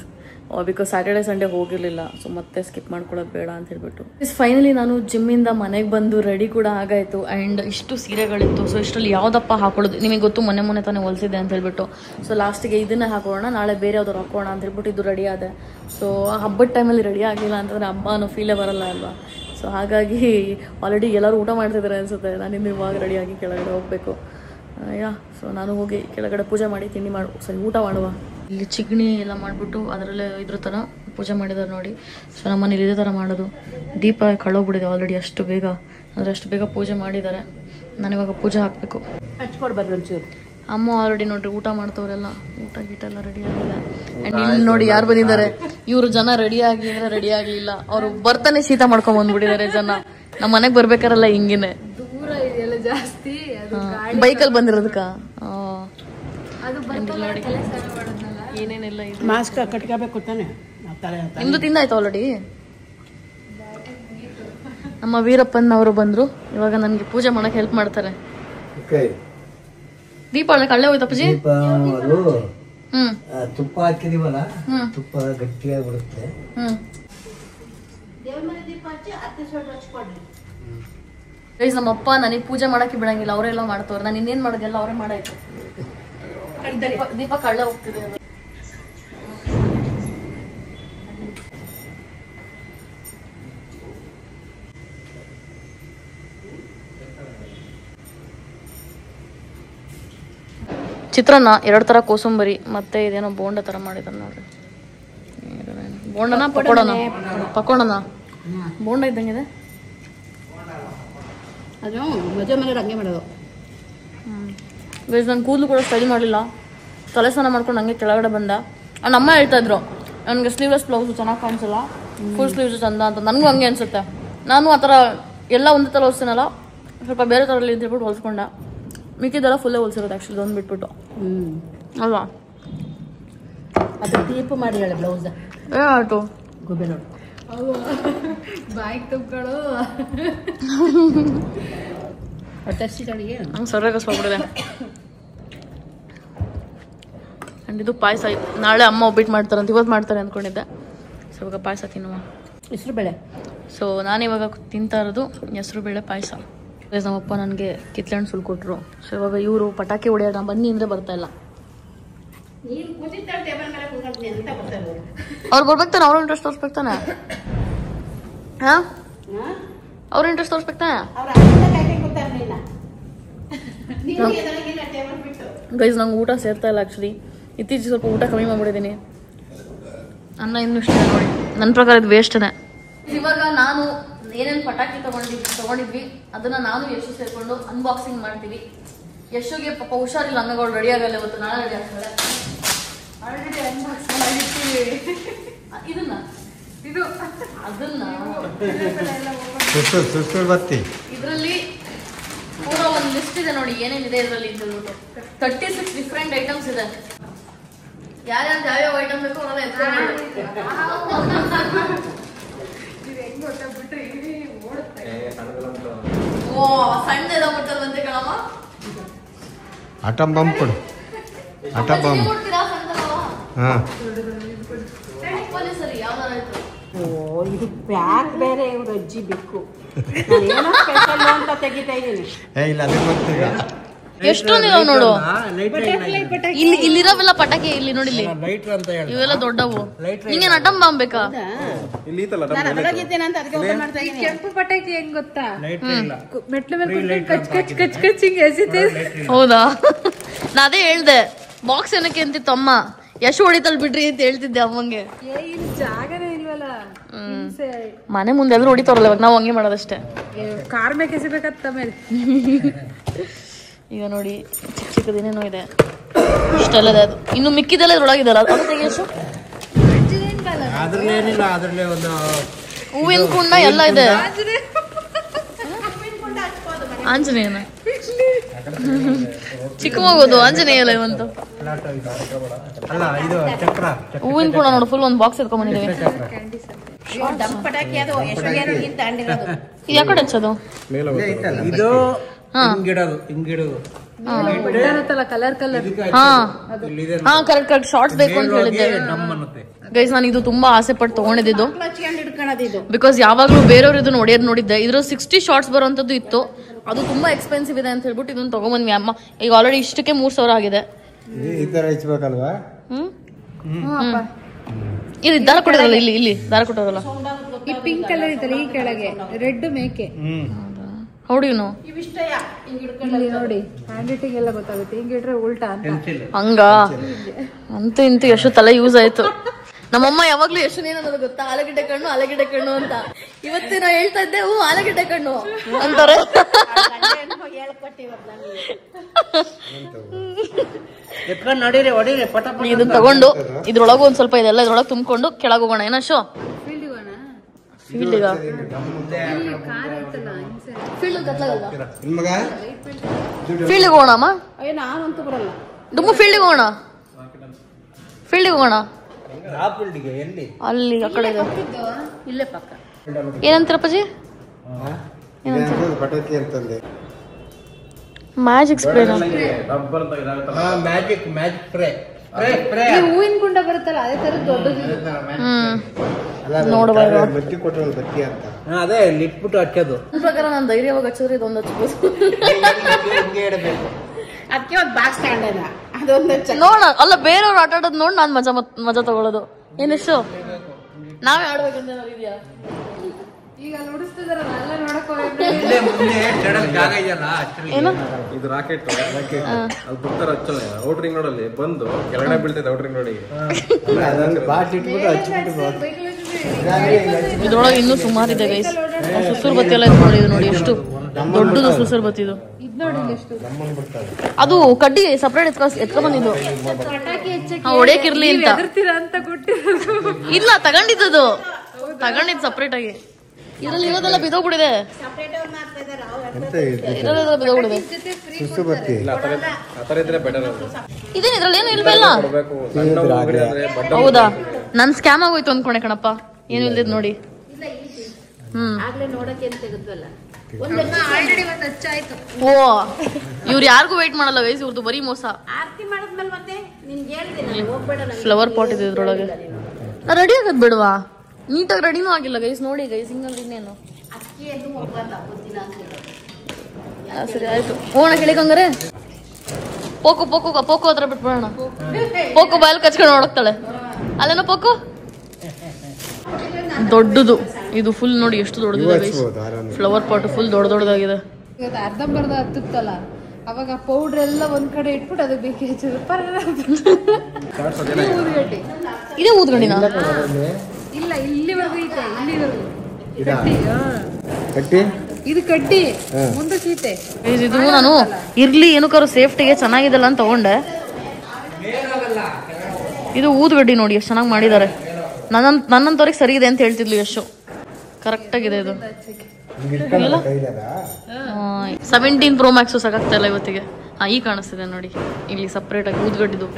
Because Saturday Sunday ಹೋಗಿರಲಿಲ್ಲ. ಸೊ ಮತ್ತೆ ಸ್ಕಿಪ್ ಮಾಡ್ಕೊಳ್ಳೋದು ಬೇಡ ಅಂತ ಹೇಳ್ಬಿಟ್ಟು ಫೈನಲಿ ನಾನು ಜಿಮ್ಮಿಂದ ಮನೆಗೆ ಬಂದು ರೆಡಿ ಕೂಡ ಆಗಾಯಿತು. ಆ್ಯಂಡ್ ಇಷ್ಟು ಸೀರೆಗಳಿತ್ತು. ಸೊ ಇಷ್ಟರಲ್ಲಿ ಯಾವುದಪ್ಪ ಹಾಕೊಳ್ಳೋದು, ನಿಮಗೆ ಗೊತ್ತು ಮೊನ್ನೆ ತಾನೇ ಹೊಲಿಸಿದೆ ಅಂತ ಹೇಳ್ಬಿಟ್ಟು. ಸೊ ಲಾಸ್ಟಿಗೆ ಇದನ್ನೇ ಹಾಕೋಣ, ನಾಳೆ ಬೇರೆ ಯಾವ್ದಾರು ಹಾಕೋಣ ಅಂತ ಹೇಳ್ಬಿಟ್ಟು ಇದು ರೆಡಿ ಆದೆ. ಸೊ ಹಬ್ಬದ ಟೈಮಲ್ಲಿ ರೆಡಿ ಆಗಿಲ್ಲ ಅಂತಂದರೆ ಹಬ್ಬ ಅನ್ನೋ ಫೀಲೇ ಬರಲ್ಲ ಅಲ್ವಾ. ಸೊ ಹಾಗಾಗಿ ಆಲ್ರೆಡಿ ಎಲ್ಲರೂ ಊಟ ಮಾಡ್ತಿದ್ದಾರೆ ಅನಿಸುತ್ತೆ. ನಾನಿಂದ ಇವಾಗ ರೆಡಿಯಾಗಿ ಕೆಳಗಡೆ ಹೋಗಬೇಕು. ಸೊ ನಾನು ಹೋಗಿ ಕೆಳಗಡೆ ಪೂಜೆ ಮಾಡಿ ತಿಂಡಿ ಊಟ ಮಾಡುವ. ಇಲ್ಲಿ ಚಿಗಣಿ ಎಲ್ಲ ಮಾಡಿಬಿಟ್ಟು ಅದರಲ್ಲೇ ಇದ್ರ ಥರ ಪೂಜೆ ಮಾಡಿದ್ದಾರೆ ನೋಡಿ. ಸೊ ನಮ್ಮನೇಲಿ ಇದೇ ಥರ ಮಾಡೋದು. ದೀಪ ಕಳೋಗ್ಬಿಟ್ಟಿದೆ ಆಲ್ರೆಡಿ, ಅಷ್ಟು ಬೇಗ ಅಂದರೆ ಅಷ್ಟು ಬೇಗ ಪೂಜೆ ಮಾಡಿದ್ದಾರೆ. ನಾನಿವಾಗ ಪೂಜೆ ಹಾಕಬೇಕು. ಹಚ್ಕೊಡ್ಬಾರ್ದು ಒಂಚೂರು. ಅಮ್ಮ ಆಲ್ರೆಡಿ ನೋಡ್ರಿ ಊಟ ಮಾಡ್ತವ್ರೆಲ್ಲ, ಊಟ ಗೀಟ ಎಲ್ಲ ರೆಡಿ ಆಗಿದೆ. ಆ್ಯಂಡ್ ಇಲ್ಲಿ ನೋಡಿ ಯಾರು ಬಂದಿದ್ದಾರೆ, ಇವರು ಜನ ರೆಡಿ ಆಗಿ ಅಂದ್ರೆ ರೆಡಿ ಆಗಲಿಲ್ಲ. ಅವರು ಬರ್ತಾನೆ ಶೀತ ಮಾಡ್ಕೊಂಡ್ ಬಂದ್ಬಿಟ್ಟಿದ್ದಾರೆ ಜನ. ನಮ್ಮ ಮನೆಗೆ ಬರ್ಬೇಕಾರಲ್ಲ ಹಿಂಗೇನೆ ದೂರ ಇದೆಯಲ್ಲ ಜಾಸ್ತಿ, ಬೈಕಲ್ಲಿ ಬಂದಿರೋದಕ್ಕ. ನೋಡಿ ಏನೇನೆಲ್ಲ ಇದೆ. ಮಾಸ್ಕ್ ಕಟ್ಕೋಬೇಕು ತಾನೆ. ನಿಮ್ದು ತಿಂದಾಯ್ತು ಆಲ್ರೆಡಿ. ನಮ್ಮ ವೀರಪ್ಪನ್ ಅವರು ಬಂದ್ರು, ಇವಾಗ ನನ್ಗೆ ಪೂಜೆ ಮಾಡಕ್ ಹೆಲ್ಪ್ ಮಾಡ್ತಾರೆ. ದೀಪ ಕಳ್ಳೆ ಹೋಯ್ತು ಅಪ್ಪಾಜಿ. ತುಪ್ಪ ಹಾಕಿದೀವಲ್ಲ, ತುಪ್ಪ ಗಟ್ಟಿಯಾಗಿ ಬಿಡುತ್ತೆ. ನಮ್ಮಪ್ಪ ನನಗೆ ಪೂಜೆ ಮಾಡಕ್ಕೆ ಬಿಡಂಗಿಲ್ಲ, ಅವರೆಲ್ಲ ಮಾಡ್ತವ್ರೆ. ನಾನು ಇನ್ನೇನ್ ಮಾಡೋದೆಲ್ಲ ಅವರೇ ಮಾಡಾಯ್ತು. ದೀಪ ಕಳ್ಳೆ ಹೋಗ್ತಿದೆ. ಚಿತ್ರಾನ್ನ 2 ತರ ಕೋಸಂಬರಿ ಮತ್ತೆ ಇದೇನೋ ಬೋಂಡ ತರ ಮಾಡಿದಾರೆ ನೋಡ್ರಿ. ಬೋಂಡನ ಪಕೋಡನ ಬೋಂಡ ಇದ್ದಂಗಿದೆ ಅದು. ಮದುವೆ ಮನೆಯವ್ರು ಹಂಗೆ ಮಾಡೋದು. ನಾನು ಕೂದಲು ಕೂಡ ಸ್ಟೈಲ್ ಮಾಡಲಿಲ್ಲ, ತಲೆ ಸ್ನಾನ ಮಾಡ್ಕೊಂಡು ಹಂಗೆ ಕೆಳಗಡೆ ಬಂದ. ನಮ್ಮ ಹೇಳ್ತಾ ಇದ್ರು ನನಗೆ ಸ್ಲೀವ್ಲೆಸ್ ಬ್ಲೌಸು ಚೆನ್ನಾಗಿ ಕಾಣಿಸಲ್ಲ, ಫುಲ್ ಸ್ಲೀವ್ಸು ಚಂದ ಅಂತ. ನನಗೂ ಹಂಗೆ ಅನ್ಸುತ್ತೆ. ನಾನು ಆ ಥರ ಎಲ್ಲ ಒಂದೇ ಥರ ಹೊಲ್ಸ್ತೀನಲ್ಲ, ಸ್ವಲ್ಪ ಬೇರೆ ಥರಲ್ಲಿ ಅಂತ ಹೇಳ್ಬಿಟ್ಟು ಹೊಲ್ಸ್ಕೊಂಡ. ಮಿಕ್ಕಿದೆಲ್ಲ ಫುಲ್ಲೇ ಹೊಲ್ಸಿರೋದು ಆ್ಯಕ್ಚುಲಿ, ಒಂದು ಬಿಟ್ಬಿಟ್ಟು ಅಲ್ವಾ. ಅದು ದೀಪ ಮಾಡಿ ಹೇಳಿ ಬ್ಲೌಸ್ ಏನಾಯ್ತು ಗುಬ್ಬೆ ನೋಡು. ಬಾಯಿಗೆ ತುಪ್ಗಳು ಹೊಟ್ಟೆಸ್ತಿದ್ದಾಳಿಗೆ ನಂಗೆ ಸರಿಯಾಗಿ ಹೋಗ್ಬಿಡಿದೆ. ಆ್ಯಂಡ್ ಇದು ಪಾಯಸ. ನಾಳೆ ಅಮ್ಮ ಒಬ್ಬಿಟ್ಟು ಮಾಡ್ತಾರಂತ, ಇವತ್ತು ಮಾಡ್ತಾರೆ ಅಂದ್ಕೊಂಡಿದ್ದೆ. ಸೊ ಇವಾಗ ಪಾಯಸ ತಿನ್ನುವ. ಹೆಸರು ಬೇಳೆ. ಸೊ ನಾನಿವಾಗ ತಿಂತಾ ಇರೋದು ಹೆಸರು ಬೇಳೆ ಪಾಯಸ. ನಮ್ಮಪ್ಪ ನನಗೆ ಕಿತ್ಲೆಹಣ್ಣು ಸುಲ್ ಕೊಟ್ಟರು. ಸೊ ಇವಾಗ ಇವರು ಪಟಾಕಿ ಹೊಡೆಯೋಣ ಬನ್ನಿ ಅಂದರೆ ಬರ್ತಾ ಇಲ್ಲ. ಅವ್ರು ಬರ್ಬೇಕಾನೆ, ಅವ್ರ ಇಂಟ್ರೆಸ್ಟ್ ತೋರಿಸ್ಬೇಕಾನೆ. ಹಾ, ಅವ್ರ ಇಂಟ್ರೆಸ್ಟ್ ತೋರಿಸ್ಬೇಕಾನೆ. ಗೈಸ್ ನಂಗೆ ಊಟ ಸೇರ್ತಾ ಇಲ್ಲ ಆ್ಯಕ್ಚುಲಿ. ಇತ್ತೀಚೆಗೆ ಸ್ವಲ್ಪ ಊಟ ಕಮ್ಮಿ ಮಾಡ್ಬಿಟ್ಟಿದ್ದೀನಿ. ಅನ್ನ ಇನ್ನೂ ಇಷ್ಟ ನೋಡಿ. ನನ್ನ ಪ್ರಕಾರ ಇದು ವೇಸ್ಟೇ. ಇವಾಗ ನಾನು ಏನೇನು ಪಟಾಕಿ ತಗೊಂಡಿದ್ವಿ ಅದನ್ನ ನಾನು ಯಶು ಸೇರ್ಕೊಂಡು ಅನ್ಬಾಕ್ಸಿಂಗ್ ಮಾಡ್ತೀವಿ. ಯಶುಗೆ ಪಾಪ ಹುಷಾರಿಲ್ಲ, ಹಂಗಾಗಿ ರೆಡಿ ಆಗಲ್ಲ ಇವತ್ತು, ನಾಳೆ ರೆಡಿ ಆಗ್ತಾರೆ. ಆಲ್ರೆಡಿ ಅನ್ಬಾಕ್ಸ್ ಮಾಡಿರ್ತೀವಿ ಇದನ್ನ, ಅದನ್ನ ಇದರಲ್ಲಿ ಪೂರ ಒಂದು ಲಿಸ್ಟ್ ಇದೆ ನೋಡಿ ಏನೇನಿದೆ ಇದರಲ್ಲಿ ಅಂತ ಹೇಳ್ಬಿಟ್ಟು. 36 ಡಿಫ್ರೆಂಟ್ ಐಟಮ್ಸ್ ಇದೆ. ಯಾವ್ಯಾವ ಐಟಮ್ ಬೇಕು ಅವರೆಲ್ಲ ಸಣ್ಣದ ಮುಟ್ಟಲ್ವಂತೆ ಕಣಮ್ಮ. ಆಟಂ ಬಾಂಬ್ ಕೊಡು, ಆಟಂ ಬಾಂಬ್. ಸರಿ ಯಾವ್ದಾರು. ಓ ಇದು ಪ್ಯಾಕ್ ಬೇರೆ, ಇವ್ರು ಅಜ್ಜಿ ಬೇಕು. ಏನೋ ಸ್ಪೆಷಲ್ ಅಂತ ತೆಗಿತಾ ಇದ್ದೀನಿ. ಇಲ್ಲ ಅದೇ ಗೊತ್ತಿಲ್ಲ. ಎಷ್ಟೊಂದಿದಾವ್ ನೋಡು ಇಲ್ಲಿ. ಇಲ್ಲಿರೋವೆಲ್ಲ ಪಟಾಕಿ ಇಲ್ಲಿ ನೋಡಿ, ಇವೆಲ್ಲ ದೊಡ್ಡವು. ನಿಂಗೆ ಅಟಂ ಬಾಂಬ್ ಬೇಕಾ? ನಾನು ಅದರೊಳಗಿದ್ದೇನೆ ಅಂತ ಅದಕ್ಕೆ ಓಪನ್ ಮಾಡ್ತಾ ಇದ್ದೀನಿ. ಕೆಂಪು ಪಟಾಕಿ ಹೆಂಗ್ ಗೊತ್ತಾ, ಮೆಟ್ಲು ಮೇಲೆ ಕಚ್ ಕಚ್ ಕಚ್ ಕಚ್ ಹಿಂಗ್ ಎಸಿತೆ. ಹೌದಾ, ನಾ ಅದೇ ಹೇಳ್ದೆ ಬಾಕ್ಸ್ ಏನಕ್ಕೆ ಅಂತಿತ್ತು ಅಮ್ಮ. ಯಶು ಹೊಡಿತಲ್ ಬಿಡ್ರಿ ಅಂತ ಹೇಳ್ತಿದ್ದೆ ಅಮ್ಮಂಗೆ. ಇಲ್ಲಿ ಜಾಗನೇ ಇಲ್ವಲ್ಲ, ಮನೆ ಮುಂದೆ ಎಲ್ಲರೂ ಹೊಡಿತಾರಲ್ಲ, ಇವಾಗ ನಾವು ಹಂಗೆ ಮಾಡೋದಷ್ಟೇ. ಕಾರ್ ಮೇಲೆ ಎಸಿಬೇಕತ್ತ ಮೇಲೆ. ಈಗ ನೋಡಿ ಚಿಕ್ಕ ಚಿಕ್ಕದೇನೇನೋ ಇದೆ, ಇಷ್ಟೆಲ್ಲ ಇದೆ. ಅದು ಇನ್ನು ಮಿಕ್ಕಿದೆಲ್ಲ ಇದ್ರೊಳಗಿದಲ್ಲ, ಅದು ತೆಗಿಯಷ್ಟು. ಹೂವಿನ ಕುಂಡ ಎಲ್ಲ ಇದೆ. ಆಂಜನೇಯನ ಚಿಕ್ಕ ಮಗೋದು ಆಂಜನೇಯ ಎಲ್ಲ ಇವಂತು. ಹೂವಿನ ಕುಂಡ ನೋಡು, ಫುಲ್ ಒಂದು ಬಾಕ್ಸ್ ಎತ್ಕೊಂಡ್ಬಂದಿದ್ದೀವಿ. ಪಟಾಕಿ ಅದು ಯಶೋಗಿಂತ ಅಂಡಿರೋದು. ಇದು ಯಾಕಡೆ ಹಚ್ಚೋದು? ಇದು ಕಲರ್ ಕಲರ್. ಹಾ ಕರೆಕ್ಟ್ ಕರೆಕ್ಟ್, ಶಾರ್ಟ್ಸ್ ಬೇಕು ಅಂತ ಹೇಳಿದ್ದೆ ಗೈಸ್. ನಾನು ಇದು ತುಂಬಾ ಆಸೆ ಪಟ್ಟು ತಗೊಂಡಿದ್ದು, ಬಿಕಾಸ್ ಯಾವಾಗ್ಲೂ ಬೇರೆಯವ್ರು ಇದನ್ನ ಹೊಡೆಯೋದು ನೋಡಿದ್ದೆ. ಇದ್ರ 60 ಶಾರ್ಟ್ಸ್ ಬರೋಂಥದ್ದು ಇತ್ತು. ಅದು ತುಂಬಾ ಎಕ್ಸ್ಪೆನ್ಸಿವ್ ಇದೆ ಅಂತ ಹೇಳ್ಬಿಟ್ಟು ಇದನ್ನ ತಗೊಂಡ್ಬಂದ್ವಿ ಅಮ್ಮ. ಈಗ ಆಲ್ರೆಡಿ ಇಷ್ಟಕ್ಕೆ 3000 ಆಗಿದೆ. ಇಲ್ಲಿ ದಾರ ಕೊಡೋದಲ್ಲ, ಇಲ್ಲಿ ದಾರ ಕೊಟ್ಟೋದಲ್ಲ. ಈ ಪಿಂಕ್ ಕಲರ್ ಇದಲ್ಲ, ಈ ಕೆಳಗೆ ರೆಡ್ ಮೇಕೆ. ಹೌಡಿನು ಇಲ್ಲಿ ನೋಡಿ ಹ್ಯಾಂಡ್ ರೈಟಿಂಗ್ ಎಲ್ಲ ಗೊತ್ತಾಗುತ್ತೆ, ಹಿಂಗಿಟ್ರೆ ಉಲ್ಟಾ ಅಂತ. ಹಂಗ ಅಂತೂ ಇಂತೂ ಎಷ್ಟು ತಲೆ ಯೂಸ್ ಆಯ್ತು. ನಮ್ಮಮ್ಮ ಯಾವಾಗ್ಲೂ ಎಷ್ಟು ಏನನ್ನೋದು ಗೊತ್ತಾ, ಆಲೂಗಡ್ಡೆ ಕಣ್ಣು ಅಂತ. ಇವತ್ತೇ ನಾ ಹೇಳ್ತಾ ಇದ್ದೆ, ಆಲೂಗಡ್ಡೆ ಕಣ್ಣು ಅಂತಾರೆ. ಇದನ್ನ ತಗೊಂಡು ಇದ್ರೊಳಗೂ ಒಂದ್ ಸ್ವಲ್ಪ ಇದೆಲ್ಲ ಇದ್ರೊಳಗೆ ತುಂಬಿಕೊಂಡು ಕೆಳಗೆ ಹೋಗೋಣ. ಏನಶೋ ಫೀಲ್ಡಿಗ ಫೀಲ್ಡಿಗೆ ಹೋಗೋಣಮ್ಮ. ನಾನಂತೂ ಬರಲ್ಲ. ಡುಮ್ಮು ಫೀಲ್ಡಿಗೆ ಹೋಗೋಣ. ಅಲ್ಲಿ ಆ ಕಡೆ ಇಲ್ಲೇ ಪಕ್ಕ. ಏನಂತೀರಪ್ಪಾಜಿ? Magic spray. ಹೂವಿನ ಕುಂಡ ಬರುತ್ತಲ್ಲ ಅದೇ ತರ ದೊಡ್ಡದು. ನೋಡಬಾರ್ದು ಅದೇ ಇಟ್ಬಿಟ್ಟು ಹಚ್ಚೋದು. ಪ್ರಕಾರ ನಾನು ಧೈರ್ಯವಾಗಿ ಹಚ್ಚಿದ್ರೆ ಇದೊಂದು ಹಚ್ಬೋದು. ಅದಕ್ಕೆ ಒಂದು ಬಾಕ್ಸ್ ತಗೊಂಡ ಅದೊಂದು ನೋಡ ಅಲ್ಲ, ಬೇರೆಯವ್ರು ಆಟ ಆಡೋದು ನೋಡಿ ನಾನ್ ಮಜಾ ತಗೊಳ್ಳೋದು. ಏನಿಷ್ಟು ನಾವೇ ಆಡ್ಬೇಕಂತ ಇದೆಯಾ? ಈಗ ನುಡಿಸ್ತಿದಾರಲ್ಲ ಎಲ್ಲ ನೋಡಕ್ ಏನು ಇದು ರಾಕೆಟ್ ಅದು ಬಿಡ್ತಾರ ಹಚ್ಚಲ್ಲ. ಔಟ್ರಿಂಗ್ ನೋಡಲ್ಲಿ ಬಂದು ಕೆಳಗಡೆ ಬೀಳ್ತೈತೆ. ಔಟ್ರಿಂಗ್ ನೋಡಿ ಇದ್ರೊಳಗೆ ಇನ್ನೂ ಸುಮಾರು ಇದೆ ಗೈಸ್. ಸುಸುರ್ ಬತ್ತಿ ಎಲ್ಲ ನೋಡಿ, ಇದು ನೋಡಿ ಎಷ್ಟು ದೊಡ್ಡದು ಸುಸುರ್ ಬತ್ತಿ ಇದು. ಅದು ಕಡ್ಡಿ ಸಪ್ರೇಟ್ ಎತ್ಕೊಂಡ್ಬಂದಿದ್ದು ಹೊಡೆಯಕ್ಕಿರ್ಲಿ ಅಂತ. ಇಲ್ಲ ತಗೊಂಡಿದ್ದು ಸಪ್ರೇಟ್ ಆಗಿ. ಇದ್ರಲ್ಲಿ ಇರೋದೆಲ್ಲ ಬಿದೋಗ್ಬಿಡಿದೆ. ಇದೇನು ಇದ್ರಲ್ಲಿ ಏನು ಇಲ್ವಲ್ಲ? ಹೌದಾ, ನನ್ ಸ್ಕ್ಯಾಮ್ ಆಗೋಯ್ತು ಅಂದ್ಕೊಂಡೆ ಕಣಪ್ಪ. ಏನು ಇಲ್ದಿದ್ ನೋಡಿ. ಓ ಇವ್ರು ಯಾರಿಗೂ ವೇಟ್ ಮಾಡಲ್ಲ ಗೈಸ್, ಇವ್ರದ್ದು ಬರೀ ಮೋಸ. ಫ್ಲವರ್ ಪಾಟ್ ಇದೆ ಇದ್ರೊಳಗೆ. ರೆಡಿ ಆಗದ್ ಬಿಡ್ವಾ? ನೀಟಾಗಿ ರೆಡಿನೂ ಆಗಿಲ್ಲ ಗೈಸ್. ನೋಡಿ ಗೈಸ್, ಹಿಂಗಂದ್ರೆ ಇನ್ನೇನು. ಸರಿ ಆಯ್ತು, ಹೋಗೋಣ ಕೆಳಗಂಗಾರೆ. ಪೋಕು ಹತ್ರ ಬಿಟ್ಬಿಡೋಣ. ಪೋಕು ಬಾಯಲ್ಲಿ ಕಚ್ಕೊಂಡು ನೋಡಕ್ತಾಳೆ. ಅಲ್ಲೇನೋ ಪೋಕು ದೊಡ್ಡದು. ಇದು ಫುಲ್ ನೋಡಿ ಎಷ್ಟು ದೊಡ್ಡದಿದೆ ಗೈಸ್. ಫ್ಲವರ್ ಪಾಟ್ ಫುಲ್ ದೊಡ್ಡದಾಗಿದೆ. ಇವತ್ತು ಅರ್ಧಂಬರ್ಧ ಹತ್ತುತ್ತಲ್ಲ, ಅವಾಗ ಪೌಡ್ರ್ ಎಲ್ಲ ಒಂದ್ ಕಡೆ ಇಟ್ಬಿಟ್ಟು ಅದು ಬೇಕು ಇದೇ ಊದ್ಗಂಡಿನ ಇಲ್ಲ ಇಲ್ಲಿವರೆಗೂ ಐತೆ. ಇಲ್ಲಿವರೆಗೂ ಇದು ಕಡ್ಡಿ ಮುಂದೆ ಸೀತೆ. ಇದು ನಾನು ಇರ್ಲಿ ಏನಕ್ಕಾರು ಸೇಫ್ಟಿಗೆ ಚೆನ್ನಾಗಿದಲ್ಲ ಅಂತ ತಗೊಂಡೆ. ಇದು ಊದ್ಗಡ್ಡಿ ನೋಡಿ ಎಷ್ಟು ಚೆನ್ನಾಗಿ ಮಾಡಿದ್ದಾರೆ. ನನ್ನಂತವ್ರಿಗೆ ಸರಿ ಇದೆ ಅಂತ ಹೇಳ್ತಿದ್ಲು ಯಶು. ಕರೆಕ್ಟ್ ಆಗಿದೆ ಇದು. 17 Pro Max ಸಾಕಾಗ್ತಾ ಇಲ್ಲ ಇವತ್ತಿಗೆ. ಈಗ ಕಾಣಿಸ್ತಿದೆ ನೋಡಿ, ಇಲ್ಲಿ ಸಪ್ರೇಟ್ ಆಗಿ ಊದ್ಗಡ್ಡಿದು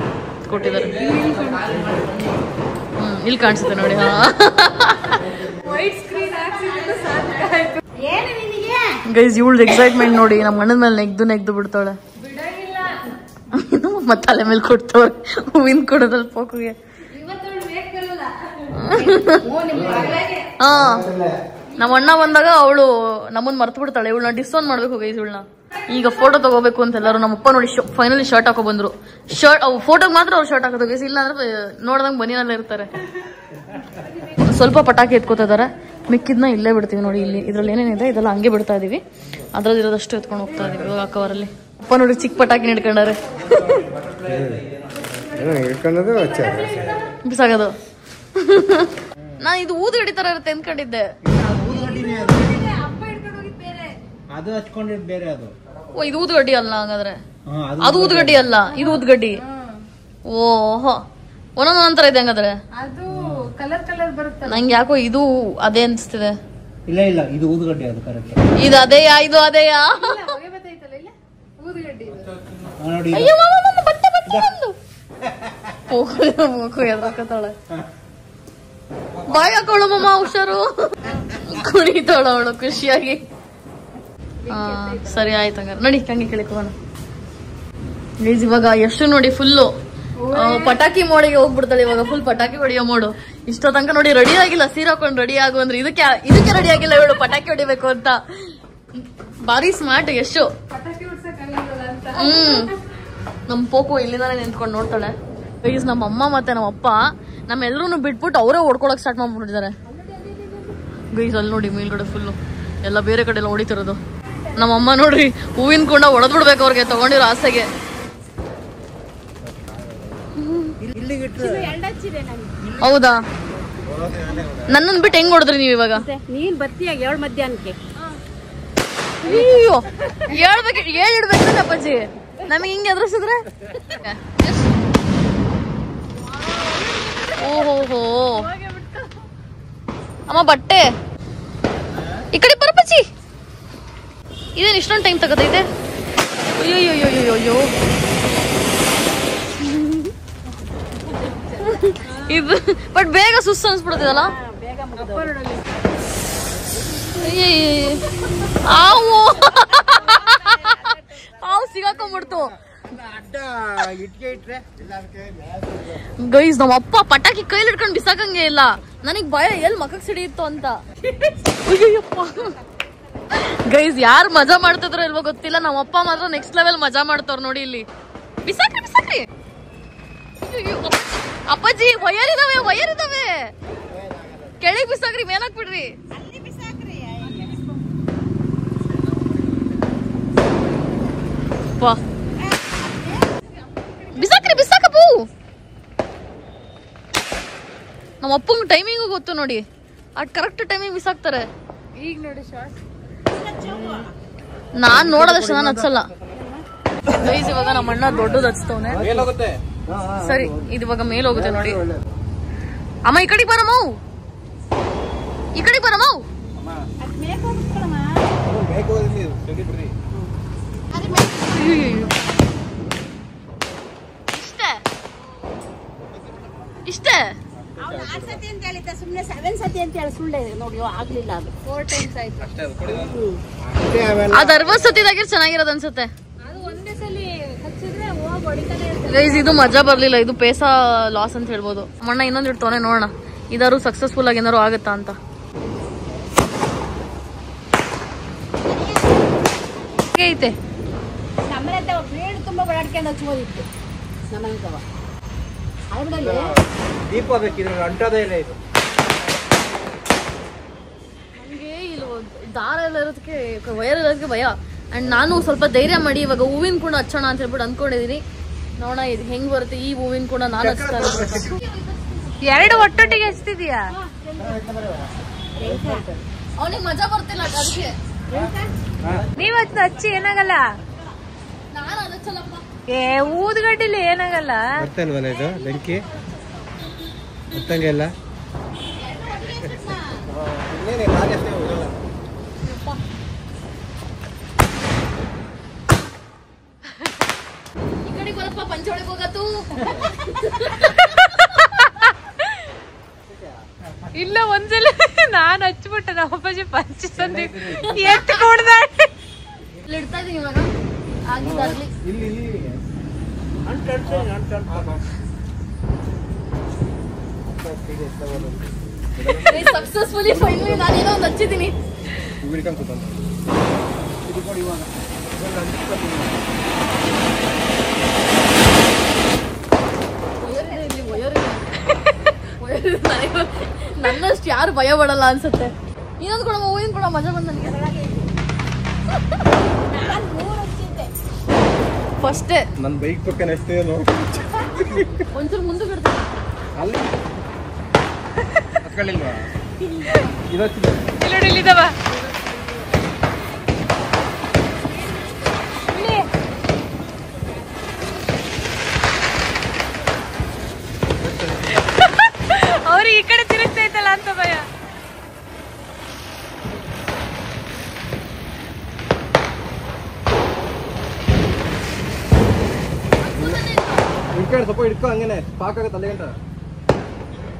ಕೊಟ್ಟಿದ್ದಾರೆ. ಇಲ್ಲಿ ಕಾಣಿಸುತ್ತೆ ನೋಡಿ. ಗೈಸ್ ಇವಳ್ದು ಎಕ್ಸೈಟ್ಮೆಂಟ್ ನೋಡಿ, ನಮ್ಮ ಅಣ್ಣನ ಮೇಲೆ ನೆಗ್ದು ಬಿಡ್ತಾಳೆ. ಮತ್ತೆ ತಲೆ ಮೇಲೆ ಕೊಡ್ತಾವ್ರೆ ಹೂವಿನ ಕೊಡೋದಲ್ಲಿ ಪೋಕುಗೆ. ಹಾ, ನಮ್ಮ ಅಣ್ಣ ಬಂದಾಗ ಅವಳು ನಮ್ಮನ್ನ ಮರ್ತು ಬಿಡ್ತಾಳೆ. ಇವಳನ್ನ ಡಿಸ್ಕೌಂಟ್ ಮಾಡ್ಬೇಕು ಗೈಸ್ ಇವಳನ್ನ. ಈಗ ಫೋಟೋ ತಗೋಬೇಕು ಅಂತ ಎಲ್ಲರೂ ನಮ್ಮಪ್ಪ ನೋಡಿ ಫೈನಲಿ ಶರ್ಟ್ ಹಾಕೋ ಬಂದ್ರು. ಫೋಟೋಗೆ ಮಾತ್ರ ಅವ್ರು ಶರ್ಟ್ ಹಾಕೋದು ಗೈಸ್, ಇಲ್ಲ ಅಂದ್ರೆ ನೋಡ್ದಂಗೆ ಬನಿಯಲ್ಲ ಇರ್ತಾರೆ. ಸ್ವಲ್ಪ ಪಟಾಕಿ ಎತ್ಕೋತಾ ಇದಾರೆ, ಮಿಕ್ಕಿದ್ನ ಇಲ್ಲೇ ಬಿಡ್ತೀವಿ ನೋಡಿ. ಇಲ್ಲಿ ಇದ್ರಲ್ಲಿ ಏನೇನಿದೆ ಇದೆಲ್ಲ ಹಂಗೆ ಬಿಡ್ತಾ ಇದೀವಿ. ಅದ್ರಲ್ಲಿ ಇರೋದಷ್ಟು ಎತ್ಕೊಂಡು ಹೋಗ್ತಾ ಇದೀವಿ ಇವಾಗ ಕವರಲ್ಲಿ. ಅಪ್ಪ ನೋಡಿ ಚಿಕ್ಕ ಪಟಾಕಿ ಹಿಡ್ಕೊಂಡಾರೆ. ಬಿಸಾಗೋದು. ನಾನು ಇದು ಊದುಗಡ್ಡಿ ತರ ಇರುತ್ತೆ ಅನ್ಕೊಂಡಿದ್ದೆ. ಅದು ಹಚ್ಕೊಂಡಿದ್ದು ಬೇರೆ. ಅದು ಓ ಇದು ಊದುಗಡ್ಡಿ ಅಲ್ಲ ಹಾಗಾದ್ರೆ. ಅದು ಊದುಗಡ್ಡಿ ಅಲ್ಲ, ಇದು ಊದುಗಡ್ಡಿ. ಓಹೋ, ಒಂದೊಂದೊಂದರ ಇದೆ ಹಂಗಾದ್ರೆ. ಅದು ಕಲರ್ ಕಲರ್ ಬರುತ್ತೆ. ನಂಗೆ ಯಾಕೋ ಇದು ಅದೇ ಅನ್ಸ್ತಿದೆ. ಇಲ್ಲ ಇದು ಊದುಗಡ್ಡಿ. ಅದು ಕರೆಕ್ಟ್. ಇದು ಅದೇಯಾ? ಇದು ಅದೇಯಾ? ಊದುಗಡ್ಡಿ ನೋಡಿ. ಎದ್ರಕತ್ತಾಳೆ. ಬಾಯ್ ಹಾಕೋಳು ಮಮ್ಮ, ಹುಷಾರು. ಕುಣಿತಾಳ ಅವಳು ಖುಷಿಯಾಗಿ. ಸರಿ ಆಯ್ತು ಹಂಗಾರೆ ನೋಡಿ, ಹಂಗೆ ಕೇಳಿಕೋಣ. ಇವಾಗ ಎಷ್ಟು ನೋಡಿ ಫುಲ್ಲು ಪಟಾಕಿ ಮೋಡಿಗೆ ಹೋಗ್ಬಿಡ್ತಾಳೆ ಇವಾಗ. ಫುಲ್ ಪಟಾಕಿ ಹೊಡಿಯೋ ಮೋಡು. ಇಷ್ಟೋ ತನಕ ನೋಡಿ ರೆಡಿ ಆಗಿಲ್ಲ. ಸೀರೆ ಹಾಕೊಂಡು ರೆಡಿ ಆಗು ಅಂದ್ರೆ ಇದಕ್ಕೆ ರೆಡಿ ಆಗಿಲ್ಲ ಇವಳು, ಪಟಾಕಿ ಹೊಡಿಬೇಕು ಅಂತ. ಬಾರಿ ಸ್ಮಾರ್ಟ್ ಎಷ್ಟು. ನಮ್ ಪೋಕು ಇಲ್ಲಿಂದಾನೆ ನಿಂತ್ಕೊಂಡು ನೋಡ್ತಾಳೆ. ಗೈಸ್ ನಮ್ಮ ಅಮ್ಮ ಮತ್ತೆ ನಮ್ಮ ಅಪ್ಪ ನಮ್ಮೆಲ್ಲರೂ ಬಿಟ್ಬಿಟ್ಟು ಅವರೇ ಹೊಡ್ಕೊಳಕ್ ಸ್ಟಾರ್ಟ್ ಮಾಡ್ಬಿಟ್ಟಿದ್ದಾರೆ ಗೈಸ್. ಅಲ್ಲಿ ನೋಡಿ ಮೇಲ್ಗಡೆ ಫುಲ್ಲು ಎಲ್ಲ ಬೇರೆ ಕಡೆ ಎಲ್ಲ ಹೊಡಿತಿರೋದು. ನಮ್ಮಮ್ಮ ನೋಡ್ರಿ ಹೂವಿನ ಕುಂಡ ಹೊಡೆದ್ ಬಿಡ್ಬೇಕು ಅವ್ರಿಗೆ ತಗೊಂಡಿರೋ ಆಸೆಗೆ. ಹೌದಾ? ನನ್ನನ್ ಬಿಟ್ಟು ಹೆಂಗ್ ಹೊಡೆದ್ರಿ ನೀವ್ ಇವಾಗ? ನೀನ್ ಬರ್ತೀಯ 7 ಮಧ್ಯಾಹ್ನಕ್ಕೆ. ಅಯ್ಯೋ ಹೇಳಿಡ್ಬೇಕು ಅಪ್ಪಾಜಿ, ನಮಗೆ ಹಿಂಗೆ ಎದುರಿಸಿದ್ರೆ. ಓಹೋ ಅಮ್ಮ ಬಟ್ಟೆ ಈ ಕಡೆ ಬರಪ್ಪಚ್ಚಿ. ಇದೇನು ಇಷ್ಟೊಂದು ಟೈಮ್ ತಗೋತೈತೆ? ಅಯ್ಯೋ ಇದು ಬಟ್ ಬೇಗ ಸುಸ್ತು ಅನ್ಸ್ಬಿಡ್ತದಲ್ಲ. ಹಾವು ಸಿಗಾಕೊಂಡ್ಬಿಡ್ತು. ಗೈಸ್ ನಮ್ಮ ಅಪ್ಪ ಪಟಾಕಿ ಕೈಲಿ ಹಿಡ್ಕೊಂಡು ಬಿಸಾಕಂಗೆ ಇಲ್ಲ. ನನಗ್ ಭಯ ಎಲ್ಲಿ ಮಕ್ಕಕ್ ಸಿಡಿಯಿತ್ತು ಅಂತ. ಗೈಸ್ ಯಾರು ಮಜಾ ಮಾಡ್ತಿದ್ರು ಇಲ್ವೋ ಗೊತ್ತಿಲ್ಲ, ನಮ್ಮ ಅಪ್ಪ ಮಾತ್ರ ನೆಕ್ಸ್ಟ್ ಲೆವೆಲ್ ಮಜಾ ಮಾಡ್ತಾರ ನೋಡಿ. ಇಲ್ಲಿ ಬಿಸಾಕ್ರಿ ಅಪ್ಪಾಜಿ. ವಯರ್ ಇದಾವೆ ಕೆಳಗ್ ಬಿಸಾಕ್ರಿ, ಮೇಲಾಕ್ ಬಿಡ್ರಿ. ಬಿಸಾಕಪ್ಪು. ನಮ್ಮ ಅಪ್ಪಂಗ್ ಟೈಮಿಂಗು ಗೊತ್ತು ನೋಡಿ, ಅದ್ ಕರೆಕ್ಟ್ ಟೈಮಿಂಗ್ ಬಿಸಾಕ್ತಾರೆ. ಈಗ ನೋಡಿ ಶಾರ್ಟ್ ನಾನ್ ನೋಡೋದಷ್ಟು ನಾನು ಹಚ್ಚಲ್ಲ. ಗೈಸ್ ಇವಾಗ ನಮ್ಮ ಅಣ್ಣ ದೊಡ್ಡದು ಹಚ್ತವನೆ. ಸರಿ ಇದು ಇವಾಗ ಮೇಲ್ ಹೋಗುತ್ತೆ ನೋಡಿ. ಅಮ್ಮ ಈ ಕಡೆಗೆ ಬರಮ್ಮ, ಈ ಕಡೆಗೆ ಬರಮ್ಮ. ಇಷ್ಟೇ ಸುಮ್ನೆ 7 ಸತಿ ಅಂತ ಹೇಳಿ ಸುಳ್ಳೆ ನೋಡಿ, ಆಗ್ಲಿಲ್ಲ. ಅದು 4 times ಆಯ್ತು. ಅದ್ 60 ಸತಿದಾಗಿರ್ ಚೆನ್ನಾಗಿರೋದು ಅನ್ಸುತ್ತೆ. ಅದು ಒಂದೇ ಸಲ ಹಚ್ಚಿದ್ರೆ ಹೋಗಿ ಹೊಡಿತಾನೆ ಇರ್ತದೆ. ಗೈಸ್ ಇದು ಮಜಾ ಬರ್ಲಿಲ್ಲ, ಇದು ಪೇಸಾ ಲಾಸ್ ಅಂತ ಹೇಳ್ಬೋದು. ಮಣ್ಣ ಇನ್ನೊಂದು ಇಡ್ತವನೆ, ನೋಡೋಣ ಇದಾರು ಸಕ್ಸಸ್ಫುಲ್ ಆಗಿ ಏನಾರು ಆಗುತ್ತಾ ಅಂತ. ಐತೆ ನಮ್ಮನೆ ಬ್ಲೇಡ್ ತುಂಬಾ ಓಡಾಡ್ಕೊಂಡು ಹಚ್ಬೋದಿತ್ತು ನಮ್ಮನೆ ತವ. ದೀಪ ಬೇಕಿದ್ರೆ ಅಂಟೋದೇ ಇಲ್ಲ ಇದು. ನನಗೆ ಇಲ್ಲಿ ದಾರ ಎಲ್ಲ ಇರೋದಕ್ಕೆ, ವಯರ್ ಇರೋದಕ್ಕೆ ಭಯ. ಅಂಡ್ ನಾನು ಸ್ವಲ್ಪ ಧೈರ್ಯ ಮಾಡಿ ಇವಾಗ ಹೂವಿನ ಕೂಡ ಹಚ್ಚೋಣ ಅಂತ ಹೇಳ್ಬಿಟ್ಟು ಅನ್ಕೊಂಡಿದೀನಿ. ನೋಡೋಣ ಇದು ಹೆಂಗ್ ಬರುತ್ತೆ. ಈ ಹೂವಿನ ಕೂಡ ನಾನು ಹಚ್ತಾ ಇದ್ದೀನಿ. 2 ಒಟ್ಟೊಟ್ಟಿಗೆ ಹಚ್ತಿದೀಯಾ? ಅವನಿಗೆ ಮಜಾ ಬರ್ತಿಲ್ಲ ಅದಕ್ಕೆ. ನೀವ್ ಹಚ್ಚಿ ಏನಾಗಲ್ಲ. ನಾನು ಹಚ್ಚಲ್ಲಪ್ಪ. ಊದ್ಗಡ್ಡಿಲಿ ಏನಾಗಲ್ಲ. ಬರ್ತಲ್ವಲ್ಲ ಇದು ಬೆಂಕಿ ಗೊತ್ತಂಗೆ ಇಲ್ಲ. ಈ ಕಡೆ ಬರಪ್ಪ, ಪಂಚೋಳಿಗೆ ಹೋಗತ್ತು. ಇಲ್ಲ ಒಂದ್ಸಲ ನಾನು ಹಚ್ಬಿಟ್ಟೆ, ನಮ್ಮ ಅಪ್ಪಾಜಿ ಪಂಚಿ ತಂದಿ ಎತ್ಕೊಂಡ ಇಲ್ಲಿ ಇಡ್ತಾ ಇದೀನಿ ಇವಾಗ. ಆಗಿದ್ದಾಗ್ಲಿ ಸಕ್ಸಸ್ಫುಲಿ ಫೈನಲಿ ನಾನೇನೋ ಒಂದು ಹಚ್ಚಿದ್ದೀನಿ. ನನ್ನಷ್ಟು ಯಾರು ಭಯ ಪಡಲ್ಲ ಅನ್ಸುತ್ತೆ. ಇನ್ನೊಂದು ಕೂಡ ಹೂವಿನ ಕೂಡ ಮಜಾ ಬಂದ ನನಗೆ. ಫಸ್ಟೇ ನನ್ನ ಬೈಕ್ ಪಕ್ಕ ಎಷ್ಟೇ ನೋಡಿ ಒಂಚೂರು ಮುಂದೆ ಬಿಡ್ತೀನಿ. ಅಲ್ಲಿ ಹತ್ಕೊಳ್ಳಿಲ್ವಾ? ಇಲ್ಲಿದಾವ. ಅವ್ರಿಗೆ ಈ ಕಡೆ ತಿರುಗ್ತೈತಲ್ಲ ಅಂತ ಭಯ. ಹಿಡ್ಕೊಂಡು ಸ್ವಲ್ಪ ಹಿಡ್ಕೊ, ಹಂಗೇನೆ ಸಾಕಾಗತ್ತೆ ಅಲ್ಲಿ ಗಂಟ.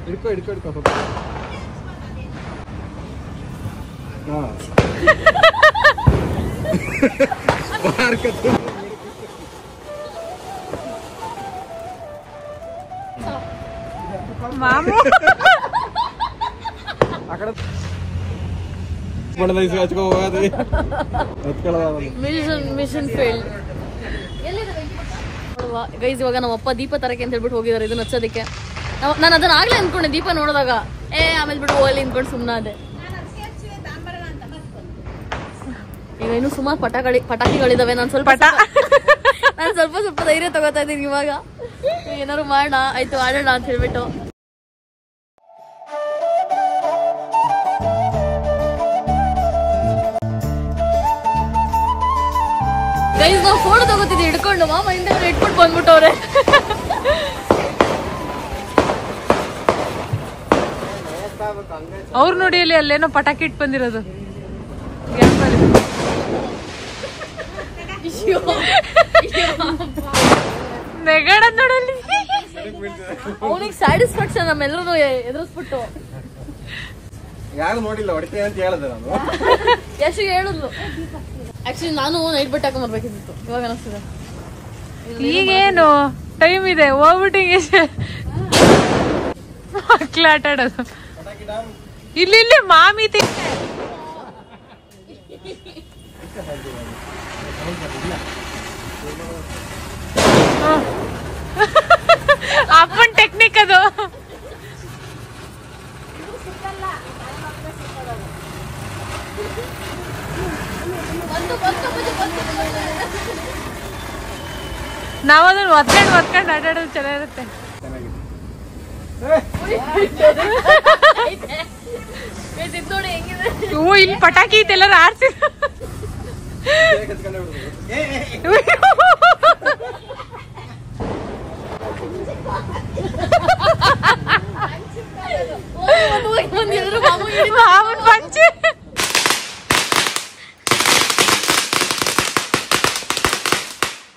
ಹಿಡ್ಕೊ ಸ್ವಲ್ಪ. ಮಾಮು ಅಕಡೆ ಹಚ್ಕೊ ಹೋಗೋದು. Mission failed. ಗೈಸ್ ಇವಾಗ ನಮ್ಮ ಅಪ್ಪ ದೀಪ ತರಕ್ಕೆ ಅಂತ ಹೇಳ್ಬಿಟ್ಟು ಹೋಗಿದ್ದಾರೆ ಇದನ್ನ ಹಚ್ಚೋದಕ್ಕೆ. ನಾನು ಅದನ್ನ ಆಗ್ಲೇ ಅನ್ಕೊಂಡೆ ದೀಪ ನೋಡಿದಾಗ. ಆಮೇಲೆ ಬಿಡು ಅಲ್ಲಿ ಅನ್ಕೊಂಡು ಸುಮ್ಮನೆ ಅದೇ. ಈಗ ಇನ್ನು ಸುಮಾರು ಪಟಾಕಿಗಳಿದಾವೆ. ನಾನು ಸ್ವಲ್ಪ ಸ್ವಲ್ಪ ಧೈರ್ಯ ತಗೋತಾ ಇದ್ದೀನಿ ಇವಾಗ. ಏನಾದ್ರು ಮಾಡೋಣ, ಆಯ್ತು ಆಡೋಣ ಅಂತ ಹೇಳ್ಬಿಟ್ಟು. ಗೈಸ್ ನಾವು ಫೋಟೋ ತಗೋತಿದ್ವಿ ಹಿಡ್ಕೊಂಡು, ಮಾಮ ಹಿಂದೆ ಇಟ್ಬಿಟ್ಟು ಬಂದ್ಬಿಟ್ಟವ್ರೆ. ಅವ್ರು ನೋಡಿ ಅಲ್ಲಿ ಅಲ್ಲೇನೋ ಪಟಾಕಿ ಇಟ್ಟು ಬಂದಿರೋದು. ನೆಗಡ ನೋಡಲ್ಲಿ ಅವನಿಗೆ ಸ್ಯಾಟಿಸ್ಫ್ಯಾಕ್ಷನ್ ನಮ್ಮೆಲ್ಲರೂ ಎದುರಿಸ್ಬಿಟ್ಟು. ಯಾರು ನೋಡಿಲ್ಲ ಹೊಡಿತೆ ಅಂತ ಹೇಳಿದೆ ನಾನು. ಎಷ್ಟು ಹೇಳಿದ್ಲು. ಆಕ್ಚುಲಿ ನಾನು ನೈಟ್ ಬಟ್ಟೆ ಹಾಕೊಂಡ್ ಬರ್ಬೇಕಿತ್ತು, ಇವಾಗ ಅನಿಸ್ತದೆ. ಈಗೇನು ಟೈಮ್ ಇದೆ, ಹೋಗ್ಬಿಟ್ಟಿಗೆ ಮಕ್ಳು ಆಟ ಆಡೋದು. ಇಲ್ಲಿ ಮಾಮಿ ಅಪ್ಪನ್ ಟೆಕ್ನಿಕ್ ಅದು. ನಾವದನ್ನ ಒತ್ಕೊಂಡು ಆಟಾಡೋದು ಚೆನ್ನಾಗಿರುತ್ತೆ. ನೋಡಿ ಹೆಂಗಿದೆ. ಇಲ್ಲಿ ಪಟಾಕಿ ಐತೆ, ಎಲ್ಲರೂ ಆರ್ಸಿ. ಮಾಮೂನ್ ಪಂಚಿ.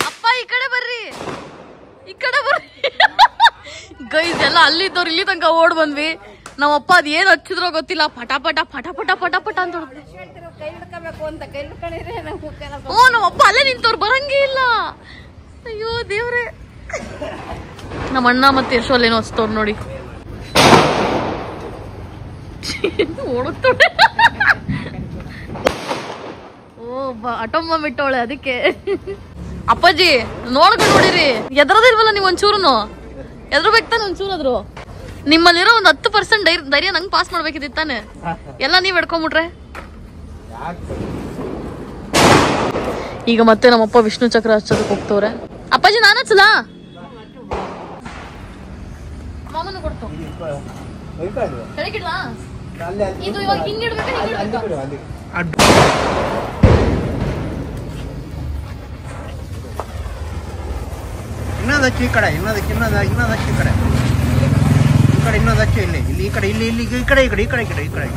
ಅಪ್ಪ ಈ ಕಡೆ ಬರ್ರಿ, ಈ ಕಡೆ ಬರ್ರಿ. ಗೈಸ್ ಎಲ್ಲ ಅಲ್ಲಿದ್ದವ್ರು ಇಲ್ಲಿ ತನಕ ಓಡ್ ಬಂದ್ವಿ. ನಮ್ಮಪ್ಪ ಅದ್ ಏನ್ ಹಚ್ಚಿದ್ರೋ ಗೊತ್ತಿಲ್ಲ, ಪಟ ಪಟ ಪಟ ಪಟ ಪಟ ಪಟ ಅಂತ. ಓ ನಮ್ಮಪ್ಪ ಅಲ್ಲೇ ನಿಂತವ್ರು, ಬರಂಗೇ ಇಲ್ಲ. ಅಯ್ಯೋ ದೇವ್ರೆ. ನಮ್ಮ ಅಣ್ಣ ಮತ್ತೆ ಯಶೋ ಅಲ್ಲೇನೋ ಹಚ್ತವ್ರು ನೋಡಿ. ಓಡುತ್ತೋಳೆ. ಓ ಅಟಮ್ಮ ಬಿಟ್ಟವಳೆ ಅದಕ್ಕೆ. ಅಪ್ಪಾಜಿ ನೋಡ್ಕೊಂಡು ನೋಡಿರಿ, ಎದ್ರದಿಲ್ವಲ್ಲ ನೀವ್ ಒಂಚೂರುನು. ಎದ್ರಬೇಕು ತಾನೆ ಒಂಚೂರಾದ್ರು. ನಿಮ್ಮಲ್ಲಿರೋ ಒಂದ್ 10% ಧೈರ್ಯ ನಂಗೆ ಪಾಸ್ ಮಾಡ್ಬೇಕಿತ್ತು ತಾನೆ. ಎಲ್ಲ ನೀವ್ ಹಿಡ್ಕೊಂಬಿಟ್ರೆ. ಈಗ ಮತ್ತೆ ನಮ್ಮಪ್ಪ ವಿಷ್ಣು ಚಕ್ರ ಹಚ್ಚೋದಕ್ಕೆ ಹೋಗ್ತವ್ರೆ. ಅಪ್ಪಾಜಿ ನಾನು ಹಚ್ಚಲ, ಮಾಮನ ಕೊಡ್ತು. ಕೆಳಗಿಡ್ಲಾ? ಇದು ಇವಾಗ ಹಿಂಗಿಡ್ಬೇಕು, ಇನ್ನೊಂದಚ್ಚು ಈ ಕಡೆ, ಇನ್ನೊಂದಕ್ಕೆ ಈ ಕಡೆ, ಈ ಕಡೆ ಇನ್ನೊಂದಚ್ಚು ಇಲ್ಲಿ, ಈ ಕಡೆ, ಇಲ್ಲಿ ಈ ಕಡೆ, ಈ ಕಡೆ, ಈ ಕಡೆ, ಈ ಕಡೆ, ಈ ಕಡೆ.